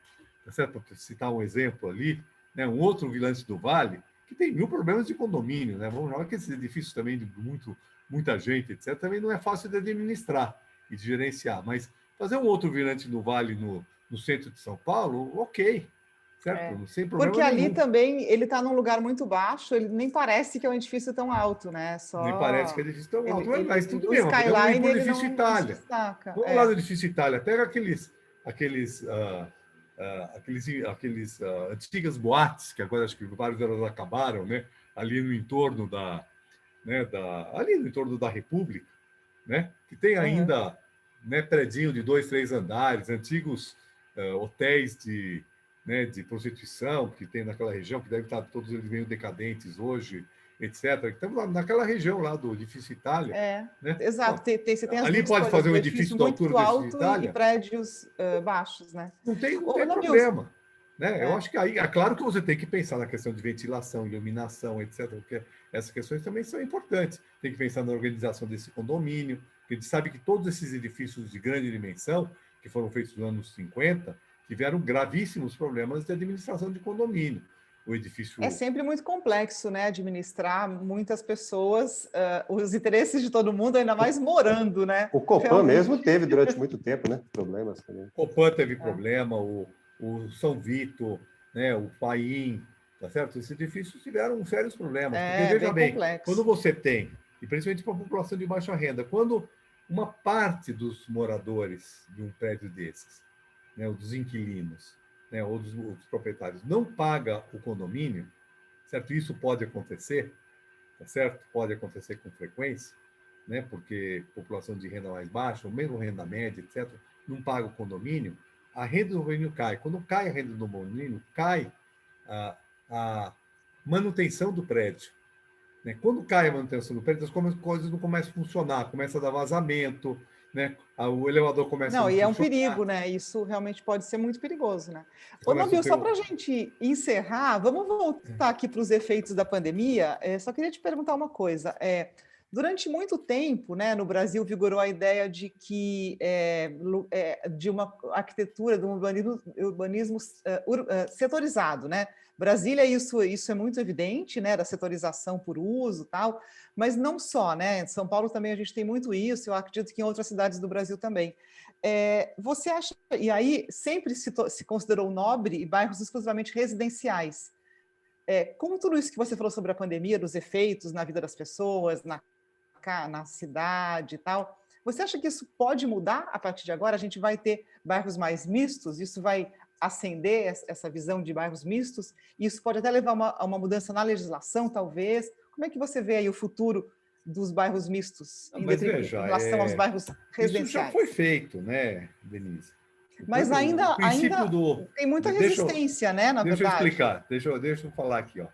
tá certo? Para citar um exemplo ali, né? Um outro Mirante do Vale, que tem 1000 problemas de condomínio, né? Vamos falar que esses edifícios também de muita gente, etc., também não é fácil de administrar e de gerenciar, mas fazer um outro Mirante do Vale no centro de São Paulo, ok, certo? Sem problema porque ali nenhum. também ele está num lugar muito baixo, ele nem parece que é um edifício tão alto, né? Nem parece que é edifício tão alto, mas tudo o bem, mas podemos ir skyline para o ele edifício não se Itália. destaca. Vamos lá no edifício Itália, pega aqueles antigas boates, que agora acho que vários delas acabaram, né? Ali no entorno ali no entorno da República, né? Que tem ainda, né, predinho de 2, 3 andares, antigos hotéis né, de prostituição que tem naquela região, que devem estar todos eles meio decadentes hoje, etc. Estamos lá naquela região lá do edifício Itália. Né? Exato. Você tem as Ali duas pode coisas, fazer o um edifício edifício da muito altura do edifício alto e Itália. prédios baixos, né? Não tem Nabil, problema. Né? Eu acho que aí, é claro que você tem que pensar na questão de ventilação, iluminação, etc., porque essas questões também são importantes. Tem que pensar na organização desse condomínio, porque a gente sabe que todos esses edifícios de grande dimensão, que foram feitos nos anos 50, tiveram gravíssimos problemas de administração de condomínio. O edifício... É sempre muito complexo, né? Administrar muitas pessoas, os interesses de todo mundo, ainda mais morando, né? O Copan mesmo teve durante muito tempo, né? Problemas também. O Copan teve problema, o São Vito, né? O Paim, tá certo? Esses edifícios tiveram sérios problemas. Porque, veja bem, complexo. quando você tem, e principalmente para a população de baixa renda, quando uma parte dos moradores de um prédio desses, né, ou dos inquilinos, né, ou dos proprietários, não paga o condomínio, certo? Isso pode acontecer, tá certo? Pode acontecer com frequência, né? Porque população de renda mais baixa, ou mesmo renda média, etc., não paga o condomínio, a renda do condomínio cai. Quando cai a renda do condomínio, cai a manutenção do prédio. Né? Quando cai a manutenção do prédio, as coisas não começam a funcionar, começa a dar vazamento, né? O elevador começa a não funcionar. É um perigo, né? Isso realmente pode ser muito perigoso, né? Ô, Nabil, só para a gente encerrar, vamos voltar aqui para os efeitos da pandemia. Só queria te perguntar uma coisa. Durante muito tempo, né, no Brasil, vigorou a ideia de que de uma arquitetura, de um urbanismo setorizado, né? Brasília, isso é muito evidente, né, da setorização por uso, tal, mas não só, né? Em São Paulo também a gente tem muito isso, eu acredito que em outras cidades do Brasil também. Você acha, e aí sempre se considerou nobre e bairros exclusivamente residenciais. Como tudo isso que você falou sobre a pandemia, dos efeitos na vida das pessoas, na cidade e tal, você acha que isso pode mudar a partir de agora? A gente vai ter bairros mais mistos? Isso vai acender essa visão de bairros mistos? E isso pode até levar a uma mudança na legislação, talvez? Como é que você vê aí o futuro dos bairros mistos em relação aos bairros residenciais? Isso já foi feito, né, Denise? Mas ainda tem muita resistência, né, na verdade. Deixa eu explicar, deixa eu falar aqui. Ó.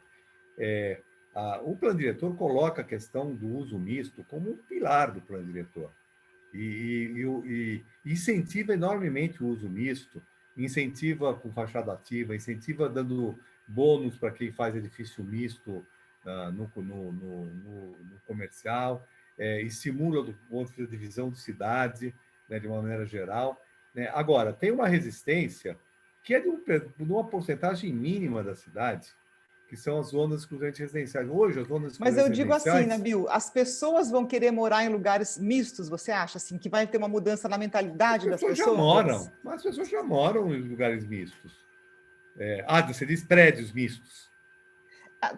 O plano diretor coloca a questão do uso misto como um pilar do plano diretor. E incentiva enormemente o uso misto, incentiva com fachada ativa, incentiva dando bônus para quem faz edifício misto no comercial, estimula do ponto de divisão de cidade, né, de uma maneira geral. Né? Agora, tem uma resistência que é de uma porcentagem mínima da cidade, que são as zonas exclusivamente residenciais. Hoje, as zonas exclusivamente residenciais... Mas eu digo assim, Nabil, as pessoas vão querer morar em lugares mistos, você acha, assim, que vai ter uma mudança na mentalidade das pessoas? As pessoas já moram em lugares mistos. Você diz prédios mistos.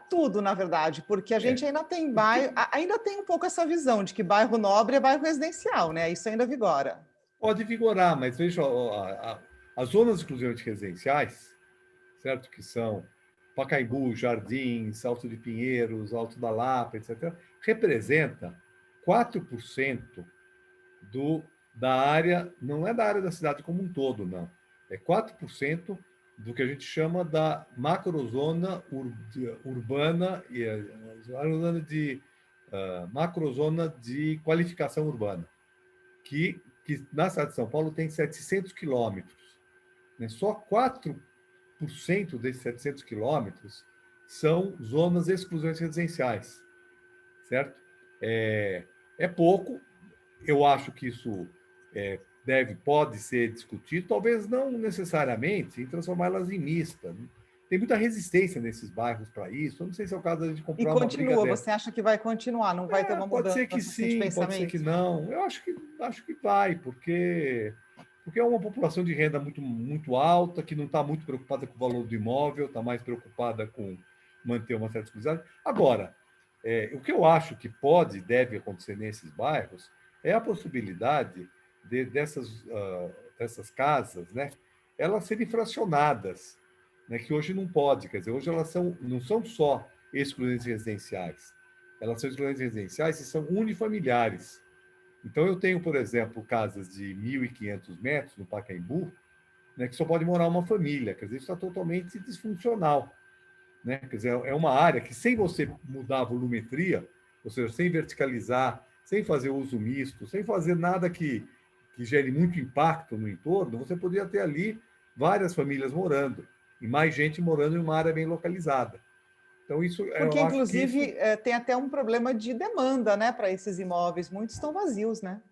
Tudo, na verdade, porque a gente ainda tem bairro, ainda tem um pouco essa visão de que bairro nobre é bairro residencial, né? Isso ainda vigora. Pode vigorar, mas veja, as zonas exclusivamente residenciais, certo? Que são Pacaembu, Jardins, Alto de Pinheiros, Alto da Lapa, etc., representa 4% da área, não é da área da cidade como um todo, não. É 4% do que a gente chama da macrozona urbana, macrozona de qualificação urbana, que na cidade de São Paulo tem 700 quilômetros. Né? Só 4% desses 700 quilômetros são zonas exclusivamente residenciais, certo? É pouco, eu acho que isso pode ser discutido, talvez não necessariamente em transformá-las em mista. Né? Tem muita resistência nesses bairros para isso. Eu não sei se é o caso de a gente E comprar uma briga continua, dessa. você acha que vai continuar, não vai ter uma Pode mudança ser que assim, de sim, pode ser que pensamento? não. Eu acho que vai, porque é uma população de renda muito, muito alta, que não está muito preocupada com o valor do imóvel, está mais preocupada com manter uma certa exclusividade. Agora, o que eu acho que pode e deve acontecer nesses bairros é a possibilidade dessas casas, né, elas serem fracionadas, né, que hoje não pode. Quer dizer, hoje elas não são só exclusivamente residenciais, elas são exclusivamente residenciais e são unifamiliares. Então, eu tenho, por exemplo, casas de 1.500 metros no Pacaembu, né, que só pode morar uma família. Quer dizer, isso está totalmente disfuncional. Né? Quer dizer, é uma área que, sem você mudar a volumetria, ou seja, sem verticalizar, sem fazer uso misto, sem fazer nada que gere muito impacto no entorno, você poderia ter ali várias famílias morando, e mais gente morando em uma área bem localizada. Então, Porque, eu acho que isso inclusive, tem até um problema de demanda, né, para esses imóveis. Muitos estão vazios, né?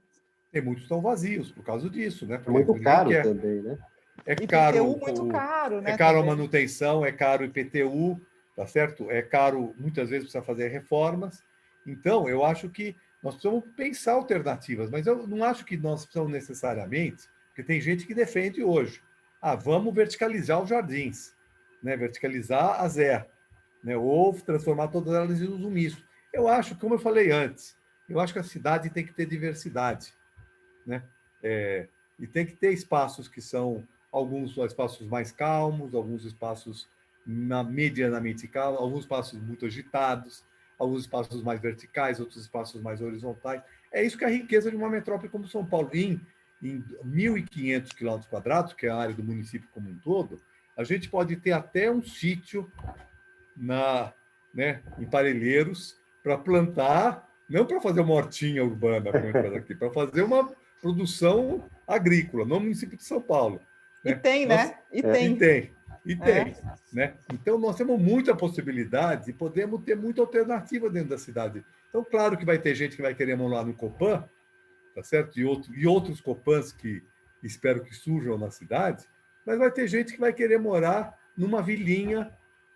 tem muitos estão vazios por causa disso, né? É Porque muito ninguém caro quer. também, né? É IPTU caro, muito caro, é né, caro a também. manutenção, é caro o IPTU, tá certo? É caro, muitas vezes precisa fazer reformas. Então, eu acho que nós precisamos pensar alternativas, mas eu não acho que nós precisamos necessariamente, porque tem gente que defende hoje, vamos verticalizar os jardins, né? Verticalizar a Zé, né? Ou transformar todas elas em uso misto. Eu acho, como eu falei antes, eu acho que a cidade tem que ter diversidade, né? E tem que ter espaços que são alguns espaços mais calmos, alguns espaços medianamente calmos, alguns espaços muito agitados, alguns espaços mais verticais, outros espaços mais horizontais. É isso que é a riqueza de uma metrópole como São Paulo. Em 1.500 quilômetros quadrados, que é a área do município como um todo, a gente pode ter até um sítio em Parelheiros para plantar, não para fazer uma hortinha urbana, como a gente faz aqui, para fazer uma produção agrícola no município de São Paulo. E Né? tem, né? E E tem. tem, e É. tem. Né? Então, nós temos muita possibilidade e podemos ter muita alternativa dentro da cidade. Então, claro que vai ter gente que vai querer morar no Copan, tá certo? E outros Copans que espero que surjam na cidade, mas vai ter gente que vai querer morar numa vilinha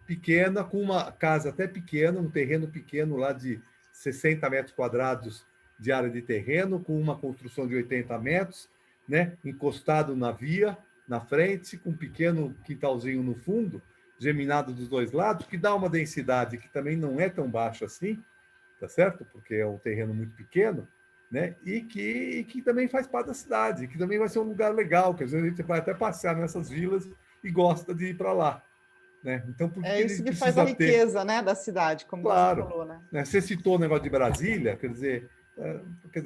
pequena, com uma casa até pequena, um terreno pequeno lá de 60 metros quadrados de área de terreno, com uma construção de 80 metros, né? Encostado na via, na frente, com um pequeno quintalzinho no fundo, geminado dos dois lados, que dá uma densidade que também não é tão baixa assim, tá certo? Porque é um terreno muito pequeno, né? E que também faz parte da cidade, que também vai ser um lugar legal, que às vezes a gente vai até passear nessas vilas e gosta de ir para lá. Né? Então, por É que ele isso que faz a precisa ter? riqueza, né, da cidade, como você Claro. falou, né? Né? Você citou o negócio de Brasília, quer dizer,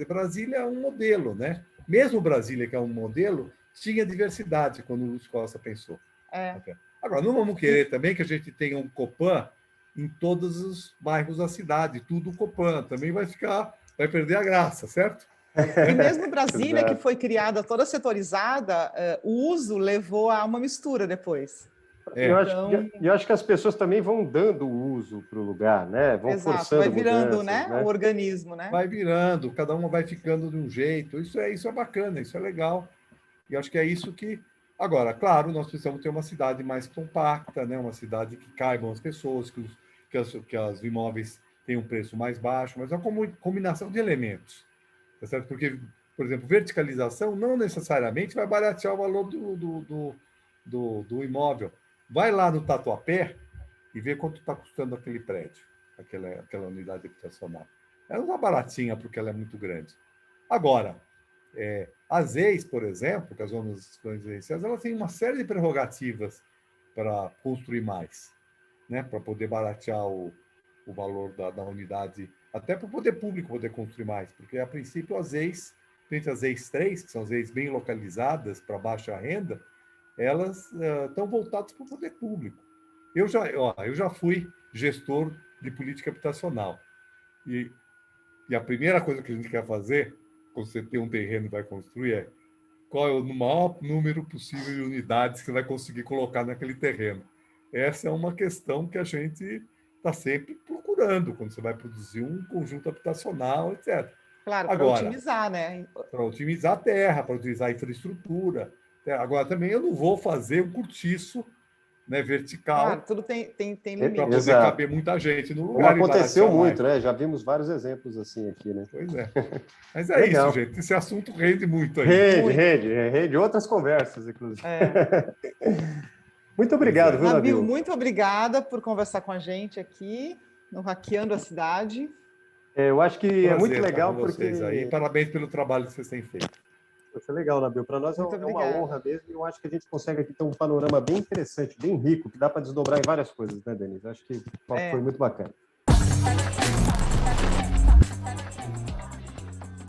Brasília é um modelo, né? Mesmo Brasília, que é um modelo, tinha diversidade quando o Lúcio Costa pensou. É. Agora, não vamos querer também que a gente tenha um Copan em todos os bairros da cidade, tudo Copan, também vai perder a graça, certo? E mesmo Brasília, que Exato. foi criada toda setorizada, o uso levou a uma mistura depois. Eu É, acho, Então, eu acho que as pessoas também vão dando uso para o lugar, né? Vão exato, vai forçando virando, mudanças, né, o né? organismo, né? vai virando, cada uma vai ficando de um jeito. Isso é bacana, isso é legal. E acho que é isso que. Agora, claro, nós precisamos ter uma cidade mais compacta, né? Uma cidade que caibam as pessoas, que os imóveis tenham um preço mais baixo, mas é uma combinação de elementos. Tá certo? Porque, por exemplo, verticalização não necessariamente vai baratear o valor do imóvel. Vai lá no Tatuapé e vê quanto está custando aquele prédio, aquela unidade habitacional. Ela não está baratinha porque ela é muito grande. Agora, As ZEIs, por exemplo, que as zonas residenciais, elas têm uma série de prerrogativas para construir mais, né? Para poder baratear o valor da unidade, até para o poder público poder construir mais, porque, a princípio, as ZEIs, entre as ZEIs 3, que são as ZEIs bem localizadas para baixa renda, elas estão voltadas para o poder público. Eu já fui gestor de política habitacional, e a primeira coisa que a gente quer fazer, quando você tem um terreno e vai construir, é qual é o maior número possível de unidades que você vai conseguir colocar naquele terreno. Essa é uma questão que a gente está sempre procurando quando você vai produzir um conjunto habitacional, etc. Claro, para otimizar, né? Para otimizar a terra, para utilizar a infraestrutura. Agora, também eu não vou fazer um cortiço, né, vertical. Claro, tudo tem limite. Para poder caber muita gente no lugar. Como aconteceu muito, né? Já vimos vários exemplos assim aqui, né? Pois é. Mas é isso, gente. Esse assunto rende muito aí. Rende outras conversas, inclusive. Muito obrigado, viu, Nabil? Muito obrigada por conversar com a gente aqui no Hackeando a Cidade. Eu acho que é muito legal porque... Aí. Parabéns pelo trabalho que vocês têm feito. Foi legal, Nabil. Para nós é uma honra mesmo, e eu acho que a gente consegue aqui ter um panorama bem interessante, bem rico, que dá para desdobrar em várias coisas, né, Denise? Acho que foi muito bacana.